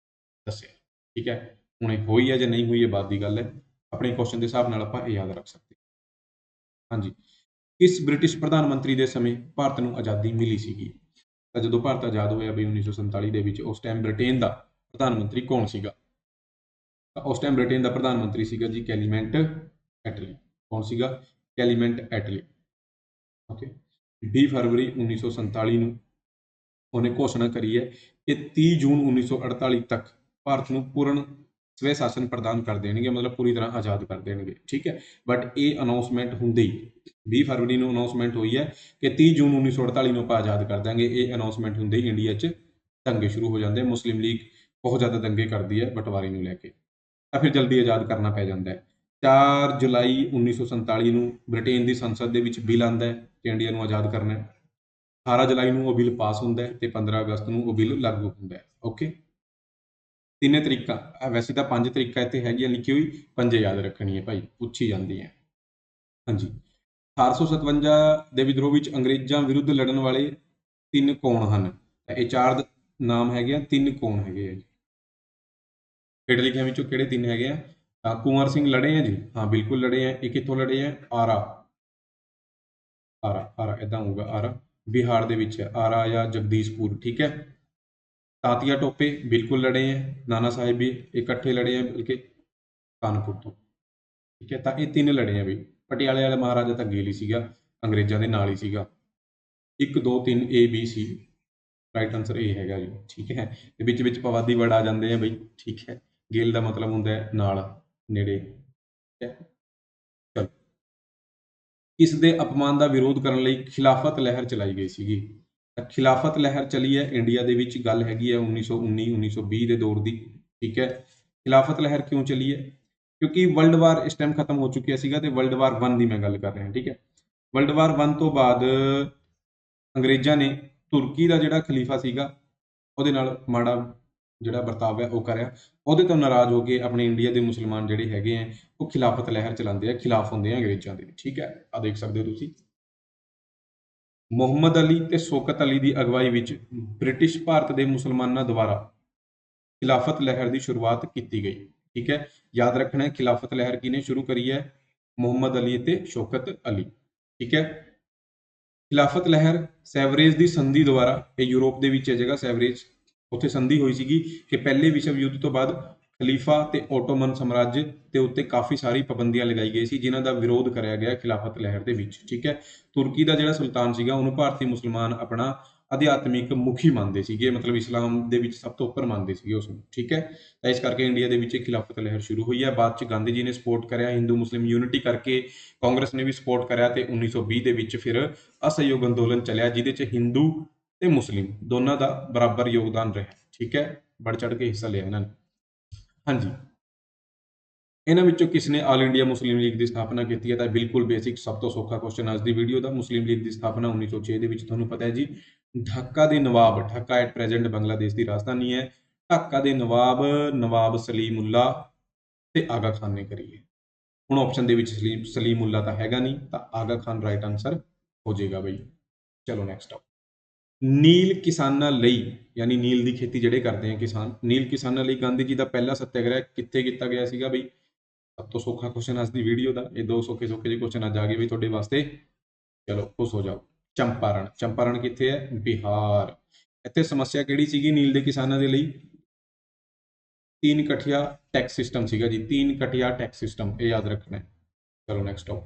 S1: ਦੱਸਿਆ, ਠੀਕ ਹੈ। ਹੁਣ ਇਹ ਹੋਈ ਹੈ ਜਾਂ ਨਹੀਂ ਹੋਈ, ਇਹ ਬਾਅਦ ਦੀ ਗੱਲ ਹੈ। ਆਪਣੇ ਕੁਐਸਚਨ ਦੇ ਹਿਸਾਬ ਨਾਲ ਆਪਾਂ ਇਹ ਯਾਦ ਰੱਖ ਸਕਦੇ ਹਾਂ। ਹਾਂਜੀ, ਕਿਸ ਬ੍ਰਿਟਿਸ਼ ਪ੍ਰਧਾਨ ਮੰਤਰੀ ਦੇ ਸਮੇਂ ਭਾਰਤ ਨੂੰ ਆਜ਼ਾਦੀ ਮਿਲੀ ਸੀਗੀ? ਤਾਂ ਜਦੋਂ ਭਾਰਤ ਆਜ਼ਾਦ ਹੋਇਆ ਬਈ 1947 ਦੇ ਵਿੱਚ, ਉਸ ਟਾਈਮ ਬ੍ਰਿਟੇਨ ਦਾ ਪ੍ਰਧਾਨ ਮੰਤਰੀ ਕੌਣ ਸੀਗਾ? ਤਾਂ ਉਸ ਟਾਈਮ ਬ੍ਰਿਟੇਨ ਦਾ ਪ੍ਰਧਾਨ ਮੰਤਰੀ ਸੀਗਾ ਜੀ ਕੈਲੀਮੈਂਟ ਐਟਲੀ। ਕੌਣ ਸੀਗਾ? ਕੈਲੀਮੈਂਟ ਐਟਲੀ, ਓਕੇ। 20 ਫਰਵਰੀ 1947 ਨੂੰ ਉਹਨੇ ਘੋਸ਼ਣਾ ਕਰੀ ਹੈ ਕਿ 30 ਜੂਨ 1948 ਤੱਕ ਭਾਰਤ ਨੂੰ ਪੂਰਨ ਸਵੈ ਸ਼ਾਸਨ ਪ੍ਰਦਾਨ ਕਰ ਦੇਣਗੇ, ਮਤਲਬ ਪੂਰੀ ਤਰ੍ਹਾਂ ਆਜ਼ਾਦ ਕਰ ਦੇਣਗੇ, ਠੀਕ ਹੈ। ਬਟ ਇਹ ਅਨਾਉਂਸਮੈਂਟ ਹੁੰਦੇ ਹੀ 20 ਫਰਵਰੀ ਨੂੰ ਅਨਾਉਂਸਮੈਂਟ ਹੋਈ ਹੈ ਕਿ 30 ਜੂਨ 1948 ਨੂੰ ਆਪਾਂ ਆਜ਼ਾਦ ਕਰ ਦਾਂਗੇ। ਇਹ ਅਨਾਉਂਸਮੈਂਟ ਹੁੰਦੇ ਹੀ ਇੰਡੀਆ 'ਚ ਦੰਗੇ ਸ਼ੁਰੂ ਹੋ ਜਾਂਦੇ। ਮੁਸਲਿਮ ਲੀਗ ਬਹੁਤ ਜ਼ਿਆਦਾ ਦੰਗੇ ਕਰਦੀ ਹੈ ਬਟਵਾਰੇ ਨੂੰ ਲੈ ਕੇ, ਤਾਂ ਫਿਰ ਜਲਦੀ ਆਜ਼ਾਦ ਕਰਨਾ ਪੈ ਜਾਂਦਾ ਹੈ। 4 ਜੁਲਾਈ 1947 ਨੂੰ ਬ੍ਰਿਟੇਨ ਦੀ ਸੰਸਦ ਦੇ ਵਿੱਚ ਬਿੱਲ ਆਉਂਦਾ ਹੈ ਕਿ ਇੰਡੀਆ ਨੂੰ ਆਜ਼ਾਦ ਕਰਨਾ ਹੈ। 18 ਜੁਲਾਈ ਨੂੰ ਉਹ ਬਿੱਲ ਪਾਸ ਹੁੰਦਾ ਹੈ ਤੇ 15 ਅਗਸਤ ਨੂੰ ਉਹ ਬਿੱਲ ਲਾਗੂ ਹੁੰਦਾ ਹੈ, ਓਕੇ। ਤਿੰਨੇ ਤਰੀਕਾਂ, ਵੈਸੇ ਤਾਂ 5 ਤਰੀਕਾਂ ਇੱਥੇ ਹੈਗੀਆਂ ਲਿਖੀ ਹੋਈ, ਪੰਜੇ ਯਾਦ ਰੱਖਣੀ ਹੈ ਭਾਈ, ਪੁੱਛੀ ਜਾਂਦੀ ਹੈ। ਹਾਂਜੀ, 1857 ਦੇ ਵਿਦਰੋਹ ਵਿੱਚ ਅੰਗਰੇਜ਼ਾਂ ਵਿਰੁੱਧ ਲੜਨ ਵਾਲੇ 3 ਕੌਣ ਹਨ? ਇਹ 4 ਨਾਮ ਹੈਗੇ ਆ, 3 ਕੌਣ ਹੈਗੇ ਆ ਜੀ? ਹੇਠ ਲਿਖਿਆਂ ਵਿੱਚੋਂ ਕਿਹੜੇ 3 ਹੈਗੇ ਆ? ਤਾਂ ਕੁੰਵਰ ਸਿੰਘ ਲੜੇ ਆ ਜੀ, ਹਾਂ ਬਿਲਕੁਲ ਲੜੇ ਆ। ਇਹ ਕਿੱਥੋਂ ਲੜੇ ਆ? ਆਰਾ, ਆਰਾ ਇਦਾਂ ਹੋਊਗਾ, ਆਰਾ ਬਿਹਾਰ ਦੇ ਵਿੱਚ ਹੈ, ਆਰਾ ਜਾਂ ਜਗਦੀਸ਼ਪੁਰ, ਠੀਕ ਹੈ। ਤਾਂਤੀਆ ਟੋਪੇ ਬਿਲਕੁਲ ਲੜੇ ਆ। ਨਾਨਾ ਸਾਹਿਬ ਵੀ ਇਕੱਠੇ ਲੜੇ ਆ ਬਲਕਿ ਕਾਨਪੁਰ ਤੋਂ, ਠੀਕ ਹੈ। ਤਾਂ ਇਹ 3 ਲੜੇ ਆ ਬਈ। ਪਟਿਆਲੇ ਵਾਲਾ ਮਹਾਰਾਜਾ ਤਾਂ ਗੇਲ ਹੀ ਸੀਗਾ, ਅੰਗਰੇਜ਼ਾਂ ਦੇ ਨਾਲ ਹੀ ਸੀਗਾ। 1 2 3 A B C, right answer ਇਹ ਹੈਗਾ ਜੀ, ਠੀਕ ਹੈ। ਤੇ ਵਿੱਚ ਪਵਾਦੀ ਵਰਡ ਆ ਜਾਂਦੇ ਆ ਬਈ, ਠੀਕ ਹੈ। ਗੇਲ ਦਾ ਮਤਲਬ ਹੁੰਦਾ ਹੈ ਨਾਲ, ਨੇੜੇ, ਠੀਕ ਹੈ। ਚਲੋ, ਕਿਸ ਦੇ ਅਪਮਾਨ ਦਾ ਵਿਰੋਧ ਕਰਨ ਲਈ ਖਿਲਾਫਤ ਲਹਿਰ ਚਲਾਈ ਗਈ ਸੀਗੀ? ਤਾਂ ਖਿਲਾਫਤ ਲਹਿਰ ਚੱਲੀ ਹੈ ਇੰਡੀਆ ਦੇ ਵਿੱਚ, ਗੱਲ ਹੈਗੀ ਹੈ 1919 1920 ਦੇ ਦੌਰ ਦੀ, ਠੀਕ ਹੈ। ਖਿਲਾਫਤ ਲਹਿਰ ਕਿਉਂ ਚੱਲੀ ਹੈ? ਕਿਉਂਕਿ ਵਰਲਡ ਵਾਰ ਇਸ ਟਾਈਮ ਖਤਮ ਹੋ ਚੁੱਕਿਆ ਸੀਗਾ ਤੇ ਵਰਲਡ ਵਾਰ 1 ਦੀ ਮੈਂ ਗੱਲ ਕਰ ਰਿਹਾ, ਠੀਕ ਹੈ। ਵਰਲਡ ਵਾਰ 1 ਤੋਂ ਬਾਅਦ ਅੰਗਰੇਜ਼ਾਂ ਨੇ ਤੁਰਕੀ ਦਾ ਜਿਹੜਾ ਖਲੀਫਾ ਸੀਗਾ ਉਹਦੇ ਨਾਲ ਮਾੜਾ ਜਿਹੜਾ ਵਰਤਾਵ ਹੈ ਉਹ ਕਰਿਆ। ਉਹਦੇ ਤੋਂ ਨਾਰਾਜ਼ ਹੋ ਕੇ ਆਪਣੇ ਇੰਡੀਆ ਦੇ ਮੁਸਲਮਾਨ ਜਿਹੜੇ ਹੈਗੇ ਆ ਉਹ ਖਿਲਾਫਤ ਲਹਿਰ ਚਲਾਉਂਦੇ ਆ, ਖਿਲਾਫ ਹੁੰਦੇ ਆ ਅੰਗਰੇਜ਼ਾਂ ਦੇ, ਠੀਕ ਹੈ। ਆ ਦੇਖ ਸਕਦੇ ਹੋ ਤੁਸੀਂ। ਮੁਹੰਮਦ ਅਲੀ ਤੇ ਸ਼ੌਕਤ ਅਲੀ ਦੀ ਅਗਵਾਈ ਵਿੱਚ ਬ੍ਰਿਟਿਸ਼ ਭਾਰਤ ਦੇ ਮੁਸਲਮਾਨਾਂ ਦੁਆਰਾ ਖਿਲਾਫਤ ਲਹਿਰ ਦੀ ਸ਼ੁਰੂਆਤ ਕੀਤੀ ਗਈ, ਠੀਕ ਹੈ। ਯਾਦ ਰੱਖਣਾ ਹੈ ਖਿਲਾਫਤ ਲਹਿਰ ਕਿਹਨੇ ਸ਼ੁਰੂ ਕਰੀ ਹੈ? ਮੁਹੰਮਦ ਅਲੀ ਤੇ ਸ਼ੌਕਤ ਅਲੀ, ਠੀਕ ਹੈ। ਖਿਲਾਫਤ ਲਹਿਰ ਸੈਵਰੇਜ ਦੀ ਸੰਧੀ ਦੁਆਰਾ, ਇਹ ਯੂਰਪ ਦੇ ਵਿੱਚ ਹੈ ਜਗ੍ਹਾ ਸੈਵਰੇਜ, ਉੱਥੇ ਸੰਧੀ ਹੋਈ ਸੀਗੀ ਕਿ ਪਹਿਲੇ ਵਿਸ਼ਵ ਯੁੱਧ ਤੋਂ ਬਾਅਦ ਖਲੀਫਾ ਤੇ ਆਟੋਮਨ ਸਾਮਰਾਜ ਦੇ ਉੱਤੇ ਕਾਫੀ ਸਾਰੀ ਪਾਬੰਦੀਆਂ ਲਗਾਈ ਗਈ ਸੀ ਜਿਨ੍ਹਾਂ ਦਾ ਵਿਰੋਧ ਕਰਿਆ ਗਿਆ ਖਿਲਾਫਤ ਲਹਿਰ ਦੇ ਵਿੱਚ, ਠੀਕ ਹੈ। ਤੁਰਕੀ ਦਾ ਜਿਹੜਾ ਸੁਲਤਾਨ ਸੀਗਾ ਉਹਨੂੰ ਭਾਰਤੀ ਮੁਸਲਮਾਨ ਆਪਣਾ ਅਧਿਆਤਮਿਕ ਮੁਖੀ ਮੰਨਦੇ ਸੀਗੇ, ਮਤਲਬ ਇਸਲਾਮ ਦੇ ਵਿੱਚ ਸਭ ਤੋਂ ਉੱਪਰ ਮੰਨਦੇ ਸੀਗੇ ਉਸ ਨੂੰ, ਠੀਕ ਹੈ। ਤਾਂ ਇਸ ਕਰਕੇ ਇੰਡੀਆ ਦੇ ਵਿੱਚ ਖਿਲਾਫਤ ਲਹਿਰ ਸ਼ੁਰੂ ਹੋਈ ਹੈ। ਬਾਅਦ ਚ ਗਾਂਧੀ ਜੀ ਨੇ ਸਪੋਰਟ ਕਰਿਆ, ਹਿੰਦੂ ਮੁਸਲਿਮ ਯੂਨਿਟੀ ਕਰਕੇ ਕਾਂਗਰਸ ਨੇ ਵੀ ਸਪੋਰਟ ਕਰਿਆ, ਤੇ 1920 ਦੇ ਵਿੱਚ ਫਿਰ ਅਸਹਿਯੋਗ ਅੰਦੋਲਨ ਚੱਲਿਆ, ਜਿਹਦੇ ਚ ਹਿੰਦੂ ਤੇ ਮੁਸਲਿਮ ਦੋਨਾਂ ਦਾ ਬਰਾਬਰ ਯੋਗਦਾਨ ਰਿਹਾ, ਠੀਕ ਹੈ। ਵੱਧ ਚੜ ਕੇ ਹਿੱਸਾ ਲਿਆ ਇਹਨਾਂ ਨੇ। ਹਾਂਜੀ, ਇਹਨਾਂ ਵਿੱਚੋਂ ਕਿਸ ਨੇ ਆਲ ਇੰਡੀਆ ਮੁਸਲਿਮ ਲੀਗ ਦੀ ਸਥਾਪਨਾ ਕੀਤੀ ਹੈ? ਤਾਂ ਬਿਲਕੁਲ ਬੇਸਿਕ, ਸਭ ਤੋਂ ਸੌਖਾ ਕੁਐਸਚਨ ਅੱਜ ਦੀ ਵੀਡੀਓ ਦਾ। ਮੁਸਲਿਮ ਲੀਗ ਦੀ ਸਥਾਪਨਾ 1906 ਦੇ ਵਿੱਚ ਤੁਹਾਨੂੰ ਪਤਾ ਹੈ ਜੀ, ਢਾਕਾ ਦੇ ਨਵਾਬ, ਢਾਕਾ ਐਟ ਪ੍ਰੈਜ਼ੈਂਟ ਬੰਗਲਾਦੇਸ਼ ਦੀ ਰਾਜਧਾਨੀ ਹੈ, ਢਾਕਾ ਦੇ ਨਵਾਬ ਸਲੀਮੁੱਲਾ ਤੇ ਆਗਾ ਖਾਨ ਨੇ ਕਰੀ ਹੈ। ਹੁਣ ਆਪਸ਼ਨ ਦੇ ਵਿੱਚ ਸਲੀਮੁੱਲਾ ਤਾਂ ਹੈਗਾ ਨਹੀਂ, ਤਾਂ ਆਗਾ ਖਾਨ ਰਾਈਟ ਆਨਸਰ ਹੋ ਜਾਏਗਾ ਬਈ। ਚਲੋ ਨੈਕਸਟ। ਨੀਲ ਕਿਸਾਨਾਂ ਲਈ, ਯਾਨੀ ਨੀਲ ਦੀ ਖੇਤੀ ਜਿਹੜੇ ਕਰਦੇ ਆ ਕਿਸਾਨ, ਨੀਲ ਕਿਸਾਨਾਂ ਲਈ ਗਾਂਧੀ ਜੀ ਦਾ ਪਹਿਲਾ ਸੱਤਿਆਗ੍ਰਹਿ ਕਿੱਥੇ ਕੀਤਾ ਗਿਆ ਸੀਗਾ ਬਈ? ਸਭ ਤੋਂ ਸੌਖਾ ਕੁਐਸਚਨ ਅੱਜ ਦੀ ਵੀਡੀਓ ਦਾ। ਇਹ ਦੋ ਸੌਖੇ ਜਿਹੇ ਕੁਐਸਚਨ ਅੱਜ ਆ ਗਏ ਬਈ ਤੁਹਾਡੇ ਵਾਸਤੇ। ਚਲੋ ਖੁਸ਼ ਹੋ ਜਾਓ। ਚੰਪਾਰਣ, ਚੰਪਾਰਣ ਕਿੱਥੇ ਹੈ? ਬਿਹਾਰ। ਇੱਥੇ ਸਮੱਸਿਆ ਕਿਹੜੀ ਸੀਗੀ ਨੀਲ ਦੇ ਕਿਸਾਨਾਂ ਦੇ ਲਈ? 3 ਕਠੀਆ ਟੈਕਸ ਸਿਸਟਮ ਸੀਗਾ ਜੀ, 3 ਕਠੀਆ ਟੈਕਸ ਸਿਸਟਮ, ਇਹ ਯਾਦ ਰੱਖਣਾ ਹੈ। ਚਲੋ ਨੈਕਸਟ ਆਓ।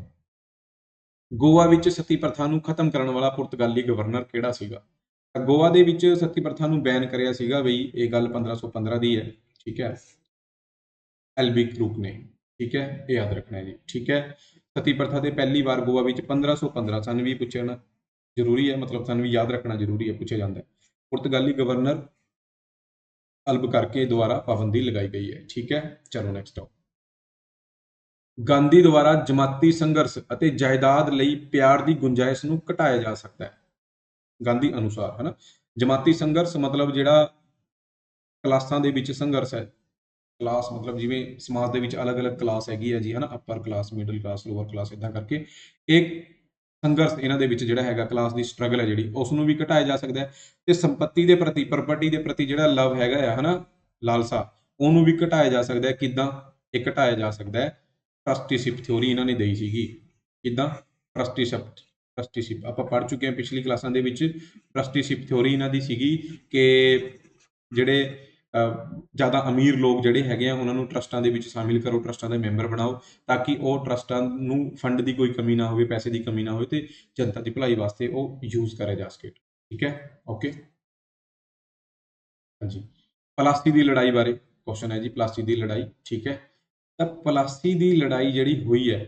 S1: ਗੋਆ ਵਿੱਚ ਸਤੀ ਪ੍ਰਥਾ ਨੂੰ ਖਤਮ ਕਰਨ ਵਾਲਾ ਪੁਰਤਗਾਲੀ ਗਵਰਨਰ ਕਿਹੜਾ ਸੀਗਾ? ਗੋਆ ਦੇ ਵਿੱਚ ਸਤੀ ਪ੍ਰਥਾ ਨੂੰ ਬੈਨ ਕਰਿਆ ਸੀਗਾ ਬਈ, ਇਹ ਗੱਲ 1515 ਦੀ ਹੈ, ਠੀਕ ਹੈ, ਐਲਬੀ ਕਰੂਕ ਨੇ, ਠੀਕ ਹੈ, ਇਹ ਯਾਦ ਰੱਖਣਾ ਹੈ ਜੀ, ਠੀਕ ਹੈ। ਸਤੀ ਪ੍ਰਥਾ ਤੇ ਪਹਿਲੀ ਵਾਰ ਗੋਆ ਵਿੱਚ 1515, ਸਾਨੂੰ ਵੀ ਪੁੱਛਣਾ ਜ਼ਰੂਰੀ ਹੈ, ਮਤਲਬ ਸਾਨੂੰ ਵੀ ਯਾਦ ਰੱਖਣਾ ਜ਼ਰੂਰੀ ਹੈ, ਪੁੱਛਿਆ ਜਾਂਦਾ ਹੈ। ਪੁਰਤਗਾਲੀ ਗਵਰਨਰ ਅਲਬਕਰਕੇ ਦੁਆਰਾ ਪਾਬੰਦੀ ਲਗਾਈ ਗਈ ਹੈ, ਠੀਕ ਹੈ। ਚਲੋ ਨੈਕਸਟ ਆਓ। ਗਾਂਧੀ ਦੁਆਰਾ ਜਮਾਤੀ ਸੰਘਰਸ਼ ਅਤੇ ਜਾਇਦਾਦ ਲਈ ਪਿਆਰ ਦੀ ਗੁੰਜਾਇਸ਼ ਨੂੰ ਘਟਾਇਆ ਜਾ ਸਕਦਾ ਹੈ, ਗਾਂਧੀ ਅਨੁਸਾਰ, ਹੈ ਨਾ। ਜਮਾਤੀ ਸੰਘਰਸ਼ ਮਤਲਬ ਜਿਹੜਾ ਕਲਾਸਾਂ ਦੇ ਵਿੱਚ ਸੰਘਰਸ਼ ਹੈ, ਕਲਾਸ ਮਤਲਬ ਜਿਵੇਂ ਸਮਾਜ ਦੇ ਵਿੱਚ ਅਲੱਗ-ਅਲੱਗ ਕਲਾਸ ਹੈਗੀ ਹੈ ਜੀ, ਹੈ ਨਾ, upper class, middle class, lower class, ਇੱਦਾਂ ਕਰਕੇ ਇੱਕ ਸੰਘਰਸ਼ ਇਹਨਾਂ ਦੇ ਵਿੱਚ ਜਿਹੜਾ ਹੈਗਾ, ਕਲਾਸ ਦੀ ਸਟਰਗਲ ਹੈ ਜਿਹੜੀ, ਉਸ ਨੂੰ ਵੀ ਘਟਾਇਆ ਜਾ ਸਕਦਾ ਹੈ। ਤੇ ਸੰਪत्ति ਦੇ ਪ੍ਰਤੀ, ਪ੍ਰਾਪਰਟੀ ਦੇ ਪ੍ਰਤੀ ਜਿਹੜਾ ਲਵ ਹੈਗਾ ਆ, ਹੈ ਨਾ, ਲਾਲਸਾ, ਉਹਨੂੰ ਵੀ ਘਟਾਇਆ ਜਾ ਸਕਦਾ ਹੈ। ਕਿੱਦਾਂ ਇਹ ਘਟਾਇਆ ਜਾ ਸਕਦਾ ਹੈ? ਟਰਸਟੀਸ਼ਿਪ ਥਿਉਰੀ ਇਹਨਾਂ ਨੇ ਦੇਈ ਸੀਗੀ। ਕਿੱਦਾਂ? ਟਰਸਟੀਸ਼ਿਪ ਆਪਾਂ ਪੜ੍ਹ ਚੁੱਕੇ ਹਾਂ ਪਿਛਲੀ ਕਲਾਸਾਂ ਦੇ ਵਿੱਚ। ਟਰਸਟੀਸ਼ਿਪ ਥਿਉਰੀ ਇਹਨਾਂ ਦੀ ਸੀਗੀ ਕਿ ਜਿਹੜੇ ਜ਼ਿਆਦਾ ਅਮੀਰ ਲੋਕ ਜਿਹੜੇ ਹੈਗੇ ਆ, ਉਹਨਾਂ ਨੂੰ ਟਰਸਟਾਂ ਦੇ ਵਿੱਚ ਸ਼ਾਮਿਲ ਕਰੋ, ਟਰਸਟਾਂ ਦੇ ਮੈਂਬਰ ਬਣਾਓ, ਤਾਂ ਕਿ ਉਹ ਟਰਸਟਾਂ ਨੂੰ ਫੰਡ ਦੀ ਕੋਈ ਕਮੀ ਨਾ ਹੋਵੇ, ਪੈਸੇ ਦੀ ਕਮੀ ਨਾ ਹੋਵੇ, ਤੇ ਜਨਤਾ ਦੀ ਭਲਾਈ ਵਾਸਤੇ ਉਹ ਯੂਜ਼ ਕਰਿਆ ਜਾ ਸਕੇ, ਠੀਕ ਹੈ, ਓਕੇ। ਹਾਂਜੀ, ਪਲਾਸੀ ਦੀ ਲੜਾਈ ਬਾਰੇ ਕੁਐਸਚਨ ਹੈ ਜੀ, ਪਲਾਸੀ ਦੀ ਲੜਾਈ, ਠੀਕ ਹੈ। ਤਾਂ ਪਲਾਸੀ ਦੀ ਲੜਾਈ ਜਿਹੜੀ ਹੋਈ ਹੈ,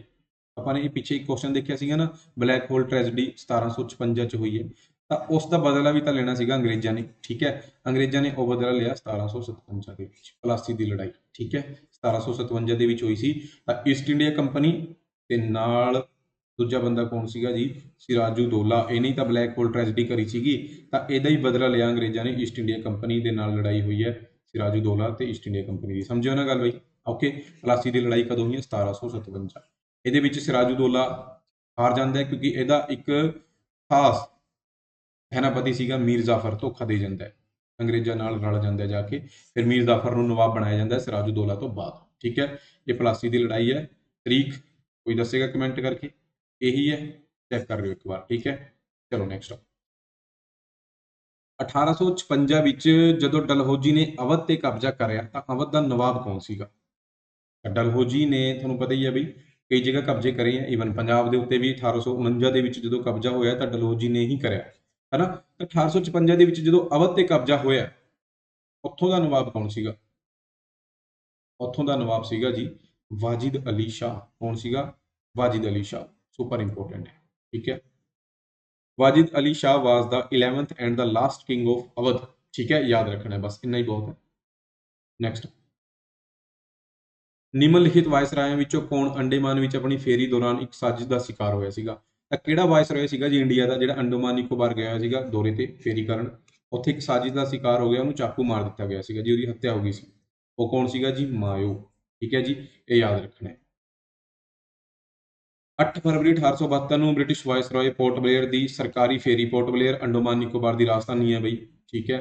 S1: ਆਪਾਂ ਨੇ ਇਹ ਪਿੱਛੇ ਇੱਕ ਕੁਐਸਚਨ ਦੇਖਿਆ ਸੀਗਾ ਨਾ, ਬਲੈਕ ਹੋਲ ਟ੍ਰੈਜਡੀ 1756 ਚ ਹੋਈ ਹੈ, ਤਾਂ ਉਸ ਦਾ ਬਦਲਾ ਵੀ ਤਾਂ ਲੈਣਾ ਸੀਗਾ ਅੰਗਰੇਜ਼ਾਂ ਨੇ, ਠੀਕ ਹੈ। ਅੰਗਰੇਜ਼ਾਂ ਨੇ ਉਹ ਬਦਲਾ ਲਿਆ 1757 ਦੇ ਵਿੱਚ, ਪਲਾਸੀ ਦੀ ਲੜਾਈ, ਠੀਕ ਹੈ, 1757 ਦੇ ਵਿੱਚ ਹੋਈ ਸੀ। ਤਾਂ ਈਸਟ ਇੰਡੀਆ ਕੰਪਨੀ ਤੇ ਨਾਲ ਦੂਜਾ ਬੰਦਾ ਕੌਣ ਸੀਗਾ ਜੀ? ਸਿਰਾਜੂਦੋਲਾ, ਇਹਨੇ ਹੀ ਤਾਂ ਬਲੈਕ ਹੋਲ ਟ੍ਰੈਜਡੀ ਕਰੀ ਸੀਗੀ, ਤਾਂ ਇਹਦਾ ਹੀ ਬਦਲਾ ਲਿਆ ਅੰਗਰੇਜ਼ਾਂ ਨੇ। ਈਸਟ ਇੰਡੀਆ ਕੰਪਨੀ ਦੇ ਨਾਲ ਲੜਾਈ ਹੋਈ ਹੈ, ਸਿਰਾਜੂਦੋਲਾ ਤੇ ਈਸਟ ਇੰਡੀਆ ਕੰਪਨੀ ਦੀ, ਸਮਝਿਓ ਨਾ ਗੱਲ ਬਈ, ਓਕੇ। ਪਲਾਸੀ ਦੀ ਲੜਾਈ ਕਦੋਂ ਹੋਈ ਹੈ? 1757। ਇਹਦੇ ਵਿੱਚ ਸਿਰਾਜੂਦੋਲਾ ਹਾਰ ਜਾਂਦਾ ਹੈ, ਕਿਉਂਕਿ ਇਹਦਾ ਇੱਕ ਖਾਸ ਸੈਨਾਪਤੀ ਸੀਗਾ ਮੀਰ ਜ਼ਾਫਰ, ਧੋਖਾ ਦੇ ਜਾਂਦਾ ਹੈ, ਅੰਗਰੇਜ਼ਾਂ ਨਾਲ ਰਲ ਜਾਂਦਾ ਜਾ ਕੇ, ਫਿਰ ਮੀਰ ਜ਼ਾਫਰ ਨੂੰ ਨਵਾਬ ਬਣਾਇਆ ਜਾਂਦਾ ਹੈ ਸਿਰਾਜੂਦੋਲਾ ਤੋਂ ਬਾਅਦ, ਠੀਕ ਹੈ। ਇਹ ਪਲਾਸੀ ਦੀ ਲੜਾਈ ਹੈ। ਤਰੀਕ ਕੋਈ ਦੱਸੇਗਾ ਕਮੈਂਟ ਕਰਕੇ? ਇਹੀ ਹੈ, ਚੈੱਕ ਕਰ ਲਿਓ ਇੱਕ ਵਾਰ, ਠੀਕ ਹੈ। ਚਲੋ ਨੈਕਸਟ। 1856 ਵਿੱਚ ਜਦੋਂ ਡਲਹੌਜੀ ਨੇ ਅਵਧ ਤੇ ਕਬਜ਼ਾ ਕਰਿਆ, ਤਾਂ ਅਵਧ ਦਾ ਨਵਾਬ ਕੌਣ ਸੀਗਾ? ਡਲਹੌਜੀ ਨੇ ਤੁਹਾਨੂੰ ਪਤਾ ਹੀ ਹੈ ਬਈ, ਕਈ ਜਗ੍ਹਾ ਕਬਜ਼ੇ ਕਰੇ ਆ, ਈਵਨ ਪੰਜਾਬ ਦੇ ਉੱਤੇ ਵੀ 1849 ਦੇ ਵਿੱਚ ਜਦੋਂ ਕਬਜ਼ਾ ਹੋਇਆ ਤਾਂ ਡਲਹੌਜੀ ਨੇ ਹੀ ਕਰਿਆ, ਹੈ ਨਾ। 1856 ਦੇ ਵਿੱਚ ਜਦੋਂ ਅਵਧ ਤੇ ਕਬਜ਼ਾ ਹੋਇਆ, ਉੱਥੋਂ ਦਾ ਨਵਾਬ ਕੌਣ ਸੀਗਾ? ਉੱਥੋਂ ਦਾ ਨਵਾਬ ਸੀਗਾ ਜੀ ਵਾਜਿਦ ਅਲੀ ਸ਼ਾਹ। ਕੌਣ ਸੀਗਾ? ਵਾਜਿਦ ਅਲੀ ਸ਼ਾਹ, ਸੁਪਰ ਇੰਪੋਰਟੈਂਟ ਹੈ, ਠੀਕ ਹੈ। ਵਾਜਿਦ ਅਲੀ ਸ਼ਾਹ ਵਾਸ ਦਾ 11th and the last king of Awadh, ਠੀਕ ਹੈ, ਯਾਦ ਰੱਖਣਾ ਹੈ, ਬਸ ਇੰਨਾ ਹੀ ਬਹੁਤ ਹੈ। ਨੈਕਸਟ। ਨਿਮਨਲਿਖਿਤ ਵਾਇਸਰਾਇਆਂ ਵਿੱਚੋਂ ਕੌਣ ਅੰਡੇਮਾਨ ਵਿੱਚ ਆਪਣੀ ਫੇਰੀ ਦੌਰਾਨ ਇੱਕ ਸਾਜ਼ਿਸ਼ ਦਾ ਸ਼ਿਕਾਰ ਹੋਇਆ ਸੀਗਾ? ਤਾਂ ਕਿਹੜਾ ਵਾਇਸਰਾਏ ਸੀਗਾ ਜੀ ਇੰਡੀਆ ਦਾ, ਜਿਹੜਾ ਅੰਡੇਮਾਨ ਨਿਕੋਬਾਰ ਗਿਆ ਸੀਗਾ ਦੌਰੇ ਤੇ ਫੇਰੀ ਕਰਨ, ਉੱਥੇ ਇੱਕ ਸਾਜ਼ਿਸ਼ ਦਾ ਸ਼ਿਕਾਰ ਹੋ ਗਿਆ, ਉਹਨੂੰ ਚਾਕੂ ਮਾਰ ਦਿੱਤਾ ਗਿਆ ਸੀਗਾ ਜੀ, ਉਹਦੀ ਹੱਤਿਆ ਹੋ ਗਈ ਸੀ। ਉਹ ਕੌਣ ਸੀਗਾ ਜੀ? ਮਾਇਓ, ਠੀਕ ਹੈ ਜੀ, ਇਹ ਯਾਦ ਰੱਖਣਾ ਹੈ। 8 ਫਰਵਰੀ 1872 ਨੂੰ ਬ੍ਰਿਟਿਸ਼ ਵਾਇਸਰਾਏ ਪੋਰਟ ਬਲੇਅਰ ਦੀ ਸਰਕਾਰੀ ਫੇਰੀ, ਪੋਰਟ ਬਲੇਅਰ ਅੰਡੇਮਾਨ ਨਿਕੋਬਾਰ ਦੀ ਰਾਜਧਾਨੀ ਹੈ ਬਈ, ਠੀਕ ਹੈ।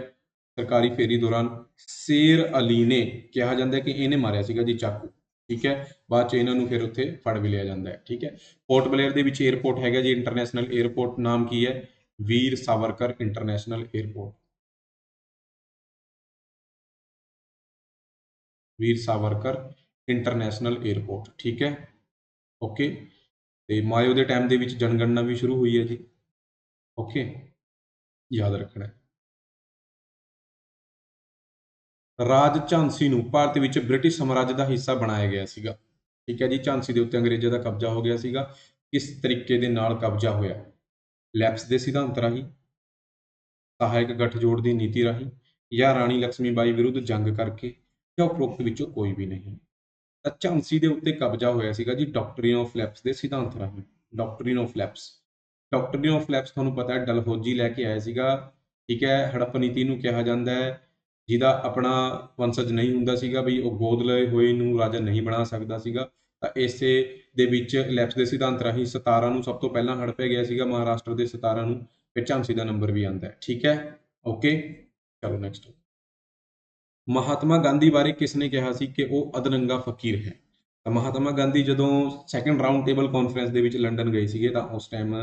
S1: ਸਰਕਾਰੀ ਫੇਰੀ ਦੌਰਾਨ ਸ਼ੇਰ ਅਲੀ ਨੇ, ਕਿਹਾ ਜਾਂਦਾ ਹੈ ਕਿ ਇਹਨੇ ਮਾਰਿਆ ਸੀਗਾ ਜੀ ਚਾਕੂ, ਠੀਕ ਹੈ। ਬਾਅਦ ਚ ਇਹਨਾਂ ਨੂੰ ਫਿਰ ਉੱਥੇ ਫੜ ਵੀ ਲਿਆ ਜਾਂਦਾ ਹੈ, ਠੀਕ ਹੈ। ਪੋਰਟ ਬਲੇਅਰ ਦੇ ਵਿੱਚ 에ਅਰਪੋਰਟ ਹੈਗਾ ਜੀ, ਇੰਟਰਨੈਸ਼ਨਲ 에ਅਰਪੋਰਟ, ਨਾਮ ਕੀ ਹੈ? ਵੀਰ ਸਾਵਰਕਰ ਇੰਟਰਨੈਸ਼ਨਲ 에ਅਰਪੋਰਟ, ਵੀਰ ਸਾਵਰਕਰ ਇੰਟਰਨੈਸ਼ਨਲ 에ਅਰਪੋਰਟ, ਠੀਕ ਹੈ, ਓਕੇ। ਤੇ ਮਾਇਓ ਦੇ ਟਾਈਮ ਦੇ ਵਿੱਚ ਜਨਗਣਨਾ ਵੀ ਸ਼ੁਰੂ ਹੋਈ ਹੈ ਜੀ, ਓਕੇ। ਯਾਦ ਰੱਖਣਾ ਹੈ। ਰਾਜ ਝਾਂਸੀ ਨੂੰ ਭਾਰਤ ਵਿੱਚ ਬ੍ਰਿਟਿਸ਼ ਸਾਮਰਾਜ ਦਾ ਹਿੱਸਾ ਬਣਾਇਆ ਗਿਆ ਸੀਗਾ। ਠੀਕ ਹੈ ਜੀ, ਝਾਂਸੀ ਦੇ ਉੱਤੇ ਅੰਗਰੇਜ਼ਾਂ ਦਾ ਕਬਜ਼ਾ ਹੋ ਗਿਆ ਸੀਗਾ। ਕਿਸ ਤਰੀਕੇ ਦੇ ਨਾਲ ਕਬਜ਼ਾ ਹੋਇਆ? ਲੈਪਸ ਦੇ ਸਿਧਾਂਤ ਰਾਹੀਂ, ਸਹਾਇਕ ਗੱਠਜੋੜ ਦੀ ਨੀਤੀ ਰਾਹੀਂ, ਜਾਂ ਰਾਣੀ ਲక్ష్ਮੀ ਬਾਈ ਵਿਰੁੱਧ ਜੰਗ ਕਰਕੇ, ਜਾਂ ਉਪਰੋਕਤ ਵਿੱਚੋਂ ਕੋਈ ਵੀ ਨਹੀਂ। ਤਾਂ ਝਾਂਸੀ ਦੇ ਉੱਤੇ ਕਬਜ਼ਾ ਹੋਇਆ ਸੀਗਾ ਜੀ ਡਾਕਟਰੀਨ ਆਫ ਲੈਪਸ ਦੇ ਸਿਧਾਂਤ ਰਾਹੀਂ। ਡਾਕਟਰੀਨ ਆਫ ਲੈਪਸ, ਡਾਕਟਰੀਨ ਆਫ ਲੈਪਸ ਤੁਹਾਨੂੰ ਪਤਾ ਹੈ ਡਲਹੌਜੀ ਲੈ ਕੇ ਆਇਆ ਸੀਗਾ। ਠੀਕ ਹੈ, ਹੜੱਪ ਨੀਤੀ ਨੂੰ ਕਿਹਾ ਜਾਂਦਾ ਹੈ ਜਿਹਦਾ ਆਪਣਾ ਵੰਸ਼ਜ ਨਹੀਂ ਹੁੰਦਾ ਸੀਗਾ, ਬਈ ਉਹ ਗੋਦ ਲਏ ਹੋਏ ਨੂੰ ਰਾਜਾ ਨਹੀਂ ਬਣਾ ਸਕਦਾ ਸੀਗਾ। ਤਾਂ ਇਸੇ ਦੇ ਵਿੱਚ ਲੈਪਸ ਦੇ ਸਿਧਾਂਤ ਰਾਹੀਂ 17 ਨੂੰ ਸਭ ਤੋਂ ਪਹਿਲਾਂ ਹੜਪਿਆ ਗਿਆ ਸੀਗਾ, ਮਹਾਰਾਸ਼ਟਰ ਦੇ 17 ਨੂੰ। ਫਿਰ ਝਾਂਸੀ ਦਾ ਨੰਬਰ ਵੀ ਆਉਂਦਾ ਹੈ। ਠੀਕ ਹੈ, ਓਕੇ, ਚਲੋ ਨੈਕਸਟ। ਮਹਾਤਮਾ ਗਾਂਧੀ ਬਾਰੇ ਕਿਸ ਨੇ ਕਿਹਾ ਸੀ ਕਿ ਉਹ ਅਧਨੰਗਾ ਫਕੀਰ ਹੈ? ਤਾਂ ਮਹਾਤਮਾ ਗਾਂਧੀ ਜਦੋਂ ਸੈਕੰਡ ਰਾਊਂਡ ਟੇਬਲ ਕਾਨਫਰੰਸ ਦੇ ਵਿੱਚ ਲੰਡਨ ਗਏ ਸੀਗੇ ਤਾਂ ਉਸ ਟਾਈਮ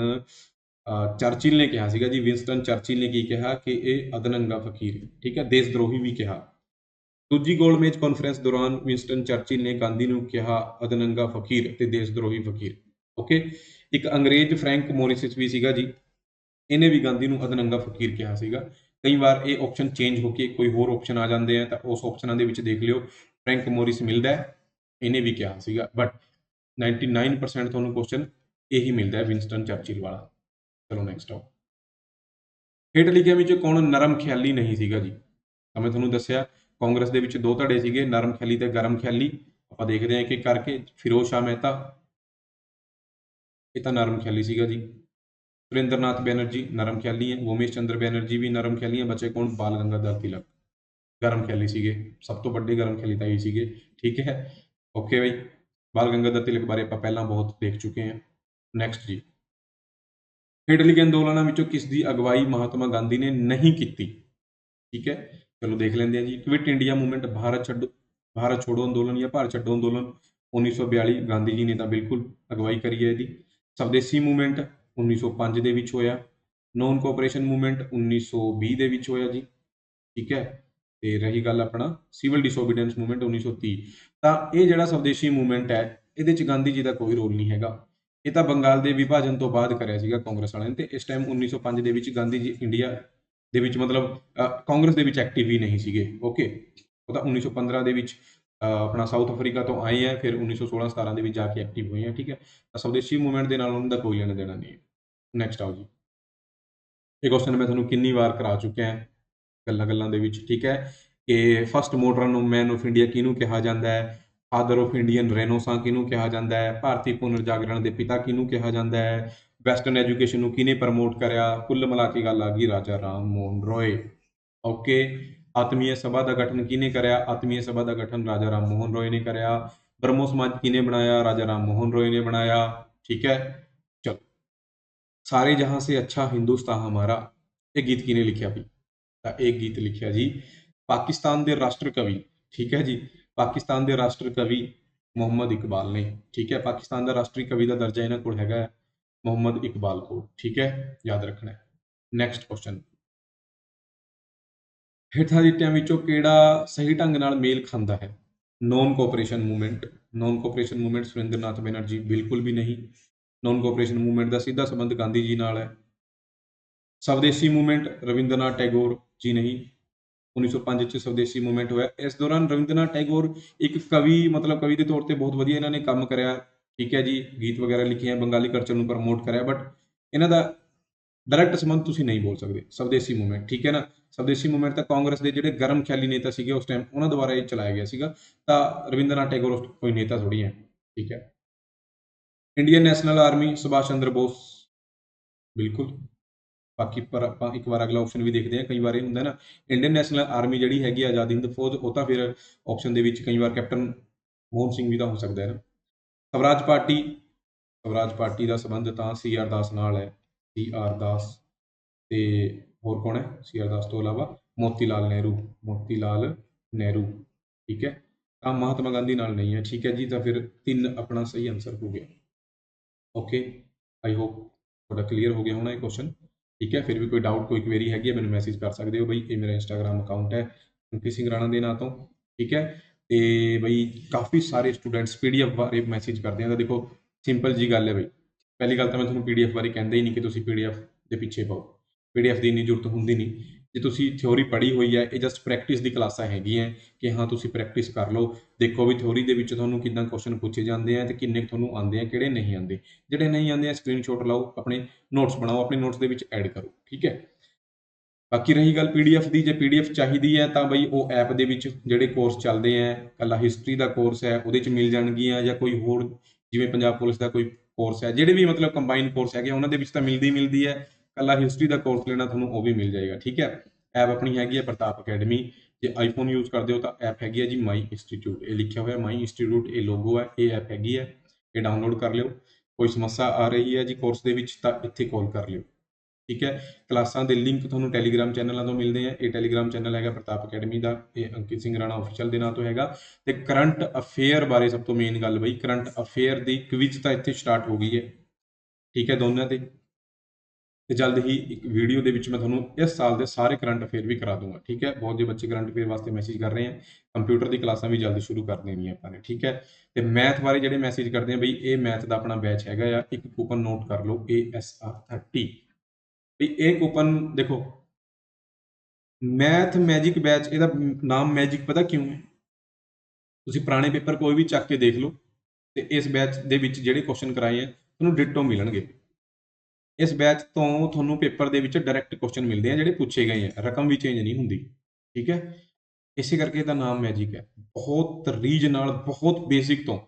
S1: ਚਰਚਿਲ ਨੇ ਕਿਹਾ ਸੀਗਾ ਜੀ, ਵਿੰਸਟਨ ਚਰਚਿਲ ਨੇ ਕੀ ਕਿਹਾ ਕਿ ਇਹ ਅਧਨੰਗਾ ਫਕੀਰ ਹੈ। ਠੀਕ ਹੈ, ਦੇਸ਼ ਦਰੋਹੀ ਵੀ ਕਿਹਾ। ਦੂਜੀ ਗੋਲਮੇਜ ਕਾਨਫਰੰਸ ਦੌਰਾਨ ਵਿੰਸਟਨ ਚਰਚਿਲ ਨੇ ਗਾਂਧੀ ਨੂੰ ਕਿਹਾ ਅਧਨੰਗਾ ਫਕੀਰ ਤੇ ਦੇਸ਼ ਦਰੋਹੀ ਫਕੀਰ। ਓਕੇ, ਇੱਕ ਅੰਗਰੇਜ਼ ਫਰੈਂਕ ਮੋਰਿਸ ਵੀ ਸੀਗਾ ਜੀ, ਇਹਨੇ ਵੀ ਗਾਂਧੀ ਨੂੰ ਅਧਨੰਗਾ ਫਕੀਰ ਕਿਹਾ ਸੀਗਾ। ਕਈ ਵਾਰ ਇਹ ਆਪਸ਼ਨ ਚੇਂਜ ਹੋ ਕੇ ਕੋਈ ਹੋਰ ਆਪਸ਼ਨ ਆ ਜਾਂਦੇ ਆ, ਤਾਂ ਉਸ ਆਪਸ਼ਨਾਂ ਦੇ ਵਿੱਚ ਦੇਖ ਲਿਓ ਫਰੈਂਕ ਮੋਰਿਸ ਮਿਲਦਾ ਹੈ, ਇਹਨੇ ਵੀ ਕਿਹਾ ਸੀਗਾ। ਬਟ 99% ਤੁਹਾਨੂੰ ਕੁਐਸਚਨ ਇਹੀ ਮਿਲਦਾ ਹੈ, ਵਿੰਸਟਨ ਚਰਚਿਲ ਵਾਲਾ। ਚਲੋ ਨੈਕਸਟ ਆਓ। ਹੇਠ ਲਿਖਿਆਂ ਵਿੱਚ ਕੌਣ ਨਰਮ ਖਿਆਲੀ ਨਹੀਂ ਸੀਗਾ ਜੀ? ਤਾਂ ਮੈਂ ਤੁਹਾਨੂੰ ਦੱਸਿਆ ਕਾਂਗਰਸ ਦੇ ਵਿੱਚ ਦੋ ਧੜੇ ਸੀਗੇ, ਨਰਮ ਖਿਆਲੀ ਤੇ ਗਰਮ ਖਿਆਲੀ। ਆਪਾਂ ਦੇਖਦੇ ਹਾਂ ਇੱਕ ਇੱਕ ਕਰਕੇ। ਫਿਰੋਜ਼ ਸ਼ਾਹ ਮਹਿਤਾ, ਇਹ ਤਾਂ ਨਰਮ ਖਿਆਲੀ ਸੀਗਾ ਜੀ। ਸੁਰਿੰਦਰਨਾਥ ਬੈਨਰਜੀ ਨਰਮ ਖਿਆਲੀ ਹੈ। ਉਮੇਸ਼ ਚੰਦਰ ਬੈਨਰਜੀ ਵੀ ਨਰਮ ਖਿਆਲੀ ਹੈ। ਬਚੇ ਕੌਣ? ਬਾਲ ਗੰਗਾਧਰ ਤਿਲਕ, ਗਰਮ ਖਿਆਲੀ ਸੀਗੇ। ਸਭ ਤੋਂ ਵੱਡੇ ਗਰਮ ਖਿਆਲੀ ਤਾਂ ਇਹ ਸੀਗੇ। ਠੀਕ ਹੈ, ਓਕੇ ਬਈ। ਬਾਲ ਗੰਗਾਧਰ ਤਿਲਕ ਬਾਰੇ ਆਪਾਂ ਪਹਿਲਾਂ ਬਹੁਤ ਦੇਖ ਚੁੱਕੇ ਹਾਂ। ਨੈਕਸਟ ਜੀ, ਹੇਠ ਲਿਖੇ ਅੰਦੋਲਨਾਂ ਵਿੱਚੋਂ ਕਿਸ ਦੀ ਅਗਵਾਈ ਮਹਾਤਮਾ ਗਾਂਧੀ ਨੇ ਨਹੀਂ ਕੀਤੀ? ਠੀਕ ਹੈ, ਚਲੋ ਦੇਖ ਲੈਂਦੇ ਹਾਂ ਜੀ। ਕਵਿਟ ਇੰਡੀਆ ਮੂਵਮੈਂਟ, ਭਾਰਤ ਛੋੜੋ ਅੰਦੋਲਨ ਜਾਂ ਭਾਰਤ ਛੱਡੋ ਅੰਦੋਲਨ 1942, ਗਾਂਧੀ ਜੀ ਨੇ ਤਾਂ ਬਿਲਕੁਲ ਅਗਵਾਈ ਕਰੀ ਹੈ ਇਹਦੀ। ਸਵਦੇਸੀ ਮੂਵਮੈਂਟ 1905 ਦੇ ਵਿੱਚ ਹੋਇਆ। ਨੋਨ ਕੋਆਪਰੇਸ਼ਨ ਮੂਵਮੈਂਟ 1920 ਦੇ ਵਿੱਚ ਹੋਇਆ ਜੀ। ਠੀਕ ਹੈ, ਤੇ ਰਹੀ ਗੱਲ ਆਪਣਾ ਸਿਵਲ ਡਿਸਓਬੀਡੀਐਂਸ ਮੂਵਮੈਂਟ 1930। ਤਾਂ ਇਹ ਜਿਹੜਾ ਸਵਦੇਸ਼ੀ ਮੂਵਮੈਂਟ ਹੈ, ਇਹਦੇ 'ਚ ਗਾਂਧੀ ਜੀ ਦਾ ਕੋਈ ਰੋਲ ਨਹੀਂ ਹੈਗਾ। ਇਹ ਤਾਂ ਬੰਗਾਲ ਦੇ ਵਿਭਾਜਨ ਤੋਂ ਬਾਅਦ ਕਰਿਆ ਸੀਗਾ ਕਾਂਗਰਸ ਵਾਲਿਆਂ ਨੇ, ਤੇ ਇਸ ਟਾਈਮ 1905 ਦੇ ਵਿੱਚ ਗਾਂਧੀ ਜੀ ਇੰਡੀਆ ਦੇ ਵਿੱਚ ਮਤਲਬ ਕਾਂਗਰਸ ਦੇ ਵਿੱਚ ਐਕਟਿਵ ਹੀ ਨਹੀਂ ਸੀਗੇ। ਓਕੇ, ਉਹ ਤਾਂ 1915 ਦੇ ਵਿੱਚ ਆਪਣਾ ਸਾਊਥ ਅਫਰੀਕਾ ਤੋਂ ਆਏ ਹੈ, ਫਿਰ 1916-17 ਦੇ ਵਿੱਚ ਜਾ ਕੇ ਐਕਟਿਵ ਹੋਏ ਹੈ। ਠੀਕ ਹੈ, ਤਾਂ ਸਵਦੇਸ਼ੀ ਮੂਵਮੈਂਟ ਦੇ ਨਾਲ ਉਹਨਾਂ ਦਾ ਕੋਈ ਲੈਣਾ ਦੇਣਾ ਨਹੀਂ ਹੈ। ਨੈਕਸਟ ਆਓ ਜੀ। ਇਹ ਕੁਐਸਚਨ ਮੈਂ ਤੁਹਾਨੂੰ ਕਿੰਨੀ ਵਾਰ ਕਰਾ ਚੁੱਕਿਆ ਗੱਲਾਂ ਗੱਲਾਂ ਦੇ ਵਿੱਚ। ਠੀਕ ਹੈ, ਕਿ first modern man of India ਕਿਹਨੂੰ ਕਿਹਾ ਜਾਂਦਾ ਹੈ? ਫਾਦਰ ਆਫ ਇੰਡੀਅਨ ਰੈਨੋਸਾਂ ਕਿਹਨੂੰ ਕਿਹਾ ਜਾਂਦਾ ਹੈ? ਭਾਰਤੀ ਪੁਨਰ ਜਾਗਰਣ ਦੇ ਪਿਤਾ ਕਿਹਨੂੰ ਕਿਹਾ ਜਾਂਦਾ ਹੈ? ਵੈਸਟਰਨ ਐਜੂਕੇਸ਼ਨ ਨੂੰ ਕਿਹਨੇ ਪ੍ਰਮੋਟ ਕਰਿਆ? ਕੁੱਲ ਮਿਲਾ ਕੇ ਗੱਲ ਆ ਗਈ ਰਾਜਾ ਰਾਮ ਮੋਹਨ ਰॉय। ਓਕੇ, ਆਤਮੀय ਸਭਾ ਦਾ ਗਠਨ ਕਿਹਨੇ ਕਰਿਆ? ਆਤਮੀय ਸਭਾ ਦਾ ਗਠਨ ਰਾਜਾ ਰਾਮ ਮੋਹਨ ਰॉय ਨੇ ਕਰਿਆ। ਬ੍ਰਹਮੋ ਸਮਾਜ ਕਿਹਨੇ ਬਣਾਇਆ? ਰਾਜਾ ਰਾਮ ਮੋਹਨ ਰॉय ਨੇ ਬਣਾਇਆ। ਠੀਕ ਹੈ, ਚਲੋ। ਸਾਰੇ ਜਹਾਂ ਸੇ ਅੱਛਾ ਹਿੰਦੁਸਤਾਨ ਹਮਾਰਾ, ਇਹ ਗੀਤ ਕਿਹਨੇ ਲਿਖਿਆ ਵੀ? ਤਾਂ ਇਹ ਗੀਤ ਲਿਖਿਆ ਜੀ ਪਾਕਿਸਤਾਨ ਦੇ ਰਾਸ਼ਟਰ ਕਵੀ। ਠੀਕ ਹੈ ਜੀ, ਪਾਕਿਸਤਾਨ ਦੇ ਰਾਸ਼ਟਰ ਕਵੀ ਮੁਹੰਮਦ ਇਕਬਾਲ ਨੇ। ਠੀਕ ਹੈ, ਪਾਕਿਸਤਾਨ ਦਾ ਰਾਸ਼ਟਰੀ ਕਵੀ ਦਾ ਦਰਜਾ ਇਹਨਾਂ ਕੋਲ ਹੈਗਾ ਮੁਹੰਮਦ ਇਕਬਾਲ ਕੋਲ। ਠੀਕ ਹੈ, ਯਾਦ ਰੱਖਣਾ ਹੈ। ਨੈਕਸਟ ਕੁਐਸਚਨ, ਹੇਠਾਂ ਦਿੱਤਿਆਂ ਵਿੱਚੋਂ ਕਿਹੜਾ ਸਹੀ ਢੰਗ ਨਾਲ ਮੇਲ ਖਾਂਦਾ ਹੈ? Non cooperation movement, non cooperation movement Surendranath Banerjee, ਬਿਲਕੁਲ ਵੀ ਨਹੀਂ। ਨੋਨ ਕੋਆਪਰੇਸ਼ਨ ਮੂਵਮੈਂਟ ਦਾ ਸਿੱਧਾ ਸੰਬੰਧ ਗਾਂਧੀ ਜੀ ਨਾਲ ਹੈ। ਸਵਦੇਸ਼ੀ ਮੂਵਮੈਂਟ ਰਵਿੰਦਰਨਾਥ ਟੈਗੋਰ ਜੀ ਨਹੀਂ। 1905 ਚ ਸਵਦੇਸ਼ੀ ਮੂਵਮੈਂਟ ਹੋਇਆ। ਇਸ ਦੌਰਾਨ ਰਵਿੰਦਰਨਾਥ ਟੈਗੋਰ ਇੱਕ ਕਵੀ, ਮਤਲਬ ਕਵੀ ਦੇ ਤੌਰ ਤੇ ਬਹੁਤ ਵਧੀਆ ਇਹਨਾਂ ਨੇ ਕੰਮ ਕਰਿਆ। ਠੀਕ ਹੈ ਜੀ, ਗੀਤ ਵਗੈਰਾ ਲਿਖੇ ਆ, ਬੰਗਾਲੀ ਕਲਚਰ ਨੂੰ ਪ੍ਰਮੋਟ ਕਰਿਆ। ਬਟ ਇਹਨਾਂ ਦਾ ਡਾਇਰੈਕਟ ਸੰਬੰਧ ਤੁਸੀਂ ਨਹੀਂ ਬੋਲ ਸਕਦੇ ਸਵਦੇਸ਼ੀ ਮੂਵਮੈਂਟ। ਠੀਕ ਹੈ ਨਾ, ਸਵਦੇਸ਼ੀ ਮੂਵਮੈਂਟ ਤਾਂ ਕਾਂਗਰਸ ਦੇ ਜਿਹੜੇ ਗਰਮ ਖਿਆਲੀ ਨੇਤਾ ਸੀਗੇ ਉਸ ਟਾਈਮ, ਉਹਨਾਂ ਦੁਆਰਾ ਇਹ ਚਲਾਇਆ ਗਿਆ ਸੀਗਾ। ਤਾਂ ਰਵਿੰਦਰਨਾਥ ਟੈਗੋਰ ਉਸ ਕੋਈ ਨੇਤਾ ਥੋੜੀ ਹੈ। ਠੀਕ ਹੈ, Indian National Army Subhash Chandra Bose, ਬਿਲਕੁਲ। ਬਾਕੀ ਪਰ ਆਪਾਂ ਇੱਕ ਵਾਰ ਅਗਲਾ ਆਪਸ਼ਨ ਵੀ ਦੇਖਦੇ ਹਾਂ। ਕਈ ਵਾਰ ਇਹ ਹੁੰਦਾ ਨਾ, ਇੰਡੀਅਨ ਨੈਸ਼ਨਲ ਆਰਮੀ ਜਿਹੜੀ ਹੈਗੀ ਆਜ਼ਾਦ ਹਿੰਦ ਫੌਜ, ਉਹ ਤਾਂ ਫਿਰ ਆਪਸ਼ਨ ਦੇ ਵਿੱਚ ਕਈ ਵਾਰ ਕੈਪਟਨ ਮੋਹਨ ਸਿੰਘ ਵੀ ਤਾਂ ਹੋ ਸਕਦਾ ਹੈ ਨਾ। ਸਵਰਾਜ ਪਾਰਟੀ, ਸਵਰਾਜ ਪਾਰਟੀ ਦਾ ਸੰਬੰਧ ਤਾਂ ਸੀ ਆਰ ਦਾਸ ਨਾਲ ਹੈ। ਸੀ ਆਰ ਦਾਸ, ਤੇ ਹੋਰ ਕੌਣ ਹੈ ਸੀ ਆਰ ਦਾਸ ਤੋਂ ਇਲਾਵਾ? ਮੋਤੀ ਲਾਲ ਨਹਿਰੂ, ਮੋਤੀ ਲਾਲ ਨਹਿਰੂ। ਠੀਕ ਹੈ, ਤਾਂ ਮਹਾਤਮਾ ਗਾਂਧੀ ਨਾਲ ਨਹੀਂ ਹੈ। ਠੀਕ ਹੈ ਜੀ, ਤਾਂ ਫਿਰ 3 ਆਪਣਾ ਸਹੀ ਆਨਸਰ ਹੋ ਗਿਆ। ਓਕੇ, ਆਈ ਹੋਪ ਤੁਹਾਡਾ ਕਲੀਅਰ ਹੋ ਗਿਆ ਹੋਣਾ ਇਹ ਕੁਐਸਚਨ। ਠੀਕ ਹੈ, ਫਿਰ ਵੀ ਕੋਈ ਡਾਊਟ, ਕੋਈ ਕੁਐਰੀ ਹੈਗੀ ਹੈ, ਮੈਨੂੰ ਮੈਸੇਜ ਕਰ ਸਕਦੇ ਹੋ ਬਈ। ਇਹ ਮੇਰਾ ਇੰਸਟਾਗ੍ਰਾਮ ਅਕਾਊਂਟ ਹੈ ਅੰਕਿਤ ਸਿੰਘ ਰਾਣਾ ਦੇ ਨਾਂ ਤੋਂ। ਠੀਕ ਹੈ, ਤੇ ਬਈ ਕਾਫੀ ਸਾਰੇ ਸਟੂਡੈਂਟਸ PDF ਬਾਰੇ ਮੈਸੇਜ ਕਰਦੇ ਆ। ਤਾਂ ਦੇਖੋ ਸਿੰਪਲ ਜੀ ਗੱਲ ਹੈ ਬਈ, ਪਹਿਲੀ ਗੱਲ ਤਾਂ ਮੈਂ ਤੁਹਾਨੂੰ PDF ਬਾਰੇ ਕਹਿੰਦਾ ਹੀ ਨਹੀਂ ਕਿ ਤੁਸੀਂ PDF ਦੇ ਪਿੱਛੇ ਪਾਓ। PDF ਦੀ ਇੰਨੀ ਜ਼ਰੂਰਤ ਹੁੰਦੀ ਨਹੀਂ। ਜੇ ਤੁਸੀਂ ਥਿਓਰੀ ਪੜ੍ਹੀ ਹੋਈ ਹੈ, ਇਹ ਜਸਟ ਪ੍ਰੈਕਟਿਸ ਦੀ ਕਲਾਸਾਂ ਹੈਗੀਆਂ ਕਿ ਹਾਂ ਤੁਸੀਂ ਪ੍ਰੈਕਟਿਸ ਕਰ ਲਓ, ਦੇਖੋ ਵੀ ਥਿਓਰੀ ਦੇ ਵਿੱਚ ਤੁਹਾਨੂੰ ਕਿੱਦਾਂ ਕੁਐਸਚਨ ਪੁੱਛੇ ਜਾਂਦੇ ਆ ਤੇ ਕਿੰਨੇ ਕੁ ਤੁਹਾਨੂੰ ਆਉਂਦੇ ਆ, ਕਿਹੜੇ ਨਹੀਂ ਆਉਂਦੇ। ਜਿਹੜੇ ਨਹੀਂ ਆਉਂਦੇ ਆ ਸਕਰੀਨਸ਼ਾਟ ਲਓ, ਆਪਣੇ ਨੋਟਸ ਬਣਾਓ, ਆਪਣੇ ਨੋਟਸ ਦੇ ਵਿੱਚ ਐਡ ਕਰੋ, ਠੀਕ ਹੈ। ਬਾਕੀ ਰਹੀ ਗੱਲ PDF ਦੀ, ਜੇ PDF ਚਾਹੀਦੀ ਹੈ ਤਾਂ ਬਈ ਉਹ ਐਪ ਦੇ ਵਿੱਚ ਜਿਹੜੇ ਕੋਰਸ ਚੱਲਦੇ ਆ, ਕੱਲਾ ਹਿਸਟਰੀ ਦਾ ਕੋਰਸ ਹੈ ਉਹਦੇ 'ਚ ਮਿਲ ਜਾਣਗੀਆਂ, ਜਾਂ ਕੋਈ ਹੋਰ ਜਿਵੇਂ ਪੰਜਾਬ ਪੁਲਿਸ ਦਾ ਕੋਈ ਕੋਰਸ ਹੈ, ਜਿਹੜੇ ਵੀ ਮਤਲਬ ਕੰਬਾਈਨ ਕੋਰਸ ਹੈਗੇ ਉਹਨਾਂ ਦੇ ਵਿੱਚ ਤਾਂ ਮਿਲਦੀ ਹੈ। ਕੱਲਾ ਹਿਸਟਰੀ ਦਾ ਕੋਰਸ ਲੈਣਾ ਤੁਹਾਨੂੰ ਉਹ ਵੀ ਮਿਲ ਜਾਏਗਾ, ਠੀਕ ਹੈ। ਐਪ ਆਪਣੀ ਹੈਗੀ ਹੈ ਪ੍ਰਤਾਪ ਅਕੈਡਮੀ। ਜੇ ਆਈਫੋਨ ਯੂਜ਼ ਕਰਦੇ ਹੋ ਤਾਂ ਐਪ ਹੈਗੀ ਹੈ ਜੀ ਮਾਈ ਇੰਸਟੀਚਿਊਟ, ਇਹ ਲਿਖਿਆ ਹੋਇਆ ਮਾਈ ਇੰਸਟੀਚਿਊਟ, ਇਹ ਲੋਗੋ ਹੈ, ਇਹ ਐਪ ਹੈਗੀ ਹੈ, ਇਹ ਡਾਊਨਲੋਡ ਕਰ ਲਿਓ। ਕੋਈ ਸਮੱਸਿਆ ਆ ਰਹੀ ਹੈ ਜੀ ਕੋਰਸ ਦੇ ਵਿੱਚ ਤਾਂ ਇੱਥੇ ਕਾਲ ਕਰ ਲਿਓ, ਠੀਕ ਹੈ। ਕਲਾਸਾਂ ਦੇ ਲਿੰਕ ਤੁਹਾਨੂੰ ਟੈਲੀਗ੍ਰਾਮ ਚੈਨਲਾਂ ਤੋਂ ਮਿਲਦੇ ਆ। ਇਹ ਟੈਲੀਗ੍ਰਾਮ ਚੈਨਲ ਹੈਗਾ ਪ੍ਰਤਾਪ ਅਕੈਡਮੀ ਦਾ, ਇਹ ਅੰਕਿਤ ਸਿੰਘ ਰਾਣਾ ਆਫੀਸ਼ੀਅਲ ਦੇ ਨਾਂ ਤੋਂ ਹੈਗਾ। ਤੇ ਕਰੰਟ ਅਫੇਅਰ ਬਾਰੇ ਸਭ ਤੋਂ ਮੇਨ ਗੱਲ ਬਈ, ਕਰੰਟ ਅਫੇਅਰ ਦੀ ਕਵਿਜ਼ ਤਾਂ ਇੱਥੇ ਸਟਾਰਟ ਹੋ ਗਈ ਹੈ, ਠੀਕ ਹੈ, ਦੋਨਾਂ ਤੇ। ਤੇ ਜਲਦ ਹੀ ਇੱਕ ਵੀਡੀਓ ਦੇ ਵਿੱਚ ਮੈਂ ਤੁਹਾਨੂੰ ਇਸ ਸਾਲ ਦੇ ਸਾਰੇ ਕਰੰਟ ਅਫੇਅਰ ਵੀ ਕਰਾ ਦੂੰਗਾ, ਠੀਕ ਹੈ। ਬਹੁਤ ਜੇ ਬੱਚੇ ਕਰੰਟ ਅਫੇਅਰ ਵਾਸਤੇ ਮੈਸੇਜ ਕਰ ਰਹੇ ਆ, ਕੰਪਿਊਟਰ ਦੀ ਕਲਾਸਾਂ ਵੀ ਜਲਦੀ ਸ਼ੁਰੂ ਕਰ ਦੇਣੀਆਂ ਆਪਾਂ ਨੇ, ਠੀਕ ਹੈ। ਤੇ ਮੈਥ ਬਾਰੇ ਜਿਹੜੇ ਮੈਸੇਜ ਕਰਦੇ ਆ ਬਈ, ਇਹ ਮੈਥ ਦਾ ਆਪਣਾ ਬੈਚ ਹੈਗਾ ਆ, ਇੱਕ ਕੂਪਨ ਨੋਟ ਕਰ ਲਓ ASR 30 ਵੀ। ਇਹ ਕੂਪਨ ਦੇਖੋ, ਮੈਥ ਮੈਜਿਕ ਬੈਚ, ਇਹਦਾ ਨਾਮ ਮੈਜਿਕ ਪਤਾ ਕਿਉਂ ਹੈ? ਤੁਸੀਂ ਪੁਰਾਣੇ ਪੇਪਰ ਕੋਈ ਵੀ ਚੱਕ ਕੇ ਦੇਖ ਲਓ ਤੇ ਇਸ ਬੈਚ ਦੇ ਵਿੱਚ ਜਿਹੜੇ ਕੁਐਸਚਨ ਕਰਾਏ ਆ ਤੁਹਾਨੂੰ ਡਿਟੋ ਮਿਲਣਗੇ। ਇਸ ਬੈਚ ਤੋਂ ਤੁਹਾਨੂੰ ਪੇਪਰ ਦੇ ਵਿੱਚ ਡਾਇਰੈਕਟ ਕੁਐਸਚਨ ਮਿਲਦੇ ਆ ਜਿਹੜੇ ਪੁੱਛੇ ਗਏ ਆ, ਰਕਮ ਵੀ ਚੇਂਜ ਨਹੀਂ ਹੁੰਦੀ, ਠੀਕ ਹੈ। ਇਸੇ ਕਰਕੇ ਇਹਦਾ ਨਾਮ ਮੈਜਿਕ ਹੈ। ਬਹੁਤ ਰੀਝ ਨਾਲ, ਬਹੁਤ ਬੇਸਿਕ ਤੋਂ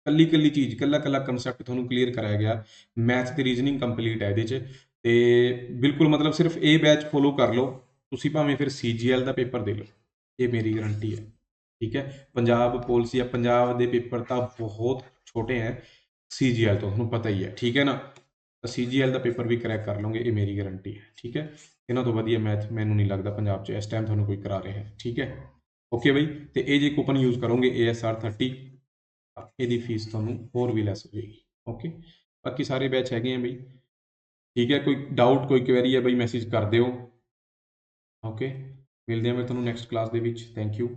S1: ਕੱਲੀ ਚੀਜ਼, ਕੱਲਾ ਕਨਸੈਪਟ ਤੁਹਾਨੂੰ ਕਲੀਅਰ ਕਰਾਇਆ ਗਿਆ। ਮੈਥ ਤੇ ਰੀਜ਼ਨਿੰਗ ਕੰਪਲੀਟ ਹੈ ਇਹਦੇ 'ਚ। ਤੇ ਬਿਲਕੁਲ ਮਤਲਬ ਸਿਰਫ ਇਹ ਬੈਚ ਫੋਲੋ ਕਰ ਲਓ, ਤੁਸੀਂ ਭਾਵੇਂ ਫਿਰ CGL ਦਾ ਪੇਪਰ ਦੇ ਲਓ, ਇਹ ਮੇਰੀ ਗਾਰੰਟੀ ਹੈ, ਠੀਕ ਹੈ। ਪੰਜਾਬ ਪੁਲਿਸ ਜਾਂ ਪੰਜਾਬ ਦੇ ਪੇਪਰ ਤਾਂ ਬਹੁਤ ਛੋਟੇ ਹੈ CGL ਤੋਂ, ਤੁਹਾਨੂੰ ਪਤਾ ਹੀ ਹੈ, ਠੀਕ ਹੈ ਨਾ। ਤਾਂ CGL ਦਾ ਪੇਪਰ ਵੀ ਕਰੈਕ ਕਰ ਲਓਗੇ, ਇਹ ਮੇਰੀ ਗਾਰੰਟੀ ਹੈ, ਠੀਕ ਹੈ। ਇਹਨਾਂ ਤੋਂ ਵਧੀਆ ਮੈਥ ਮੈਨੂੰ ਨਹੀਂ ਲੱਗਦਾ ਪੰਜਾਬ 'ਚ ਇਸ ਟਾਈਮ ਤੁਹਾਨੂੰ ਕੋਈ ਕਰਾ ਰਿਹਾ ਹੈ, ਠੀਕ ਹੈ। ਓਕੇ ਬਈ, ਤੇ ਇਹ ਜੇ ਕੂਪਨ ਯੂਜ਼ ਕਰੋਗੇ ASR 30, ਇਹਦੀ ਫੀਸ ਤੁਹਾਨੂੰ ਹੋਰ ਵੀ ਲੈਸ ਹੋ ਜਾਏਗੀ, ਓਕੇ। ਬਾਕੀ ਸਾਰੇ ਬੈਚ ਹੈਗੇ ਆ ਬਈ, ਠੀਕ ਹੈ। ਕੋਈ ਡਾਊਟ, ਕੋਈ ਕੁਐਰੀ ਹੈ ਬਈ, ਮੈਸੇਜ ਕਰ ਦਿਓ, ਓਕੇ। ਮਿਲਦੇ ਹਾਂ ਮੈਂ ਤੁਹਾਨੂੰ ਨੈਕਸਟ ਕਲਾਸ ਦੇ ਵਿੱਚ। Thank you.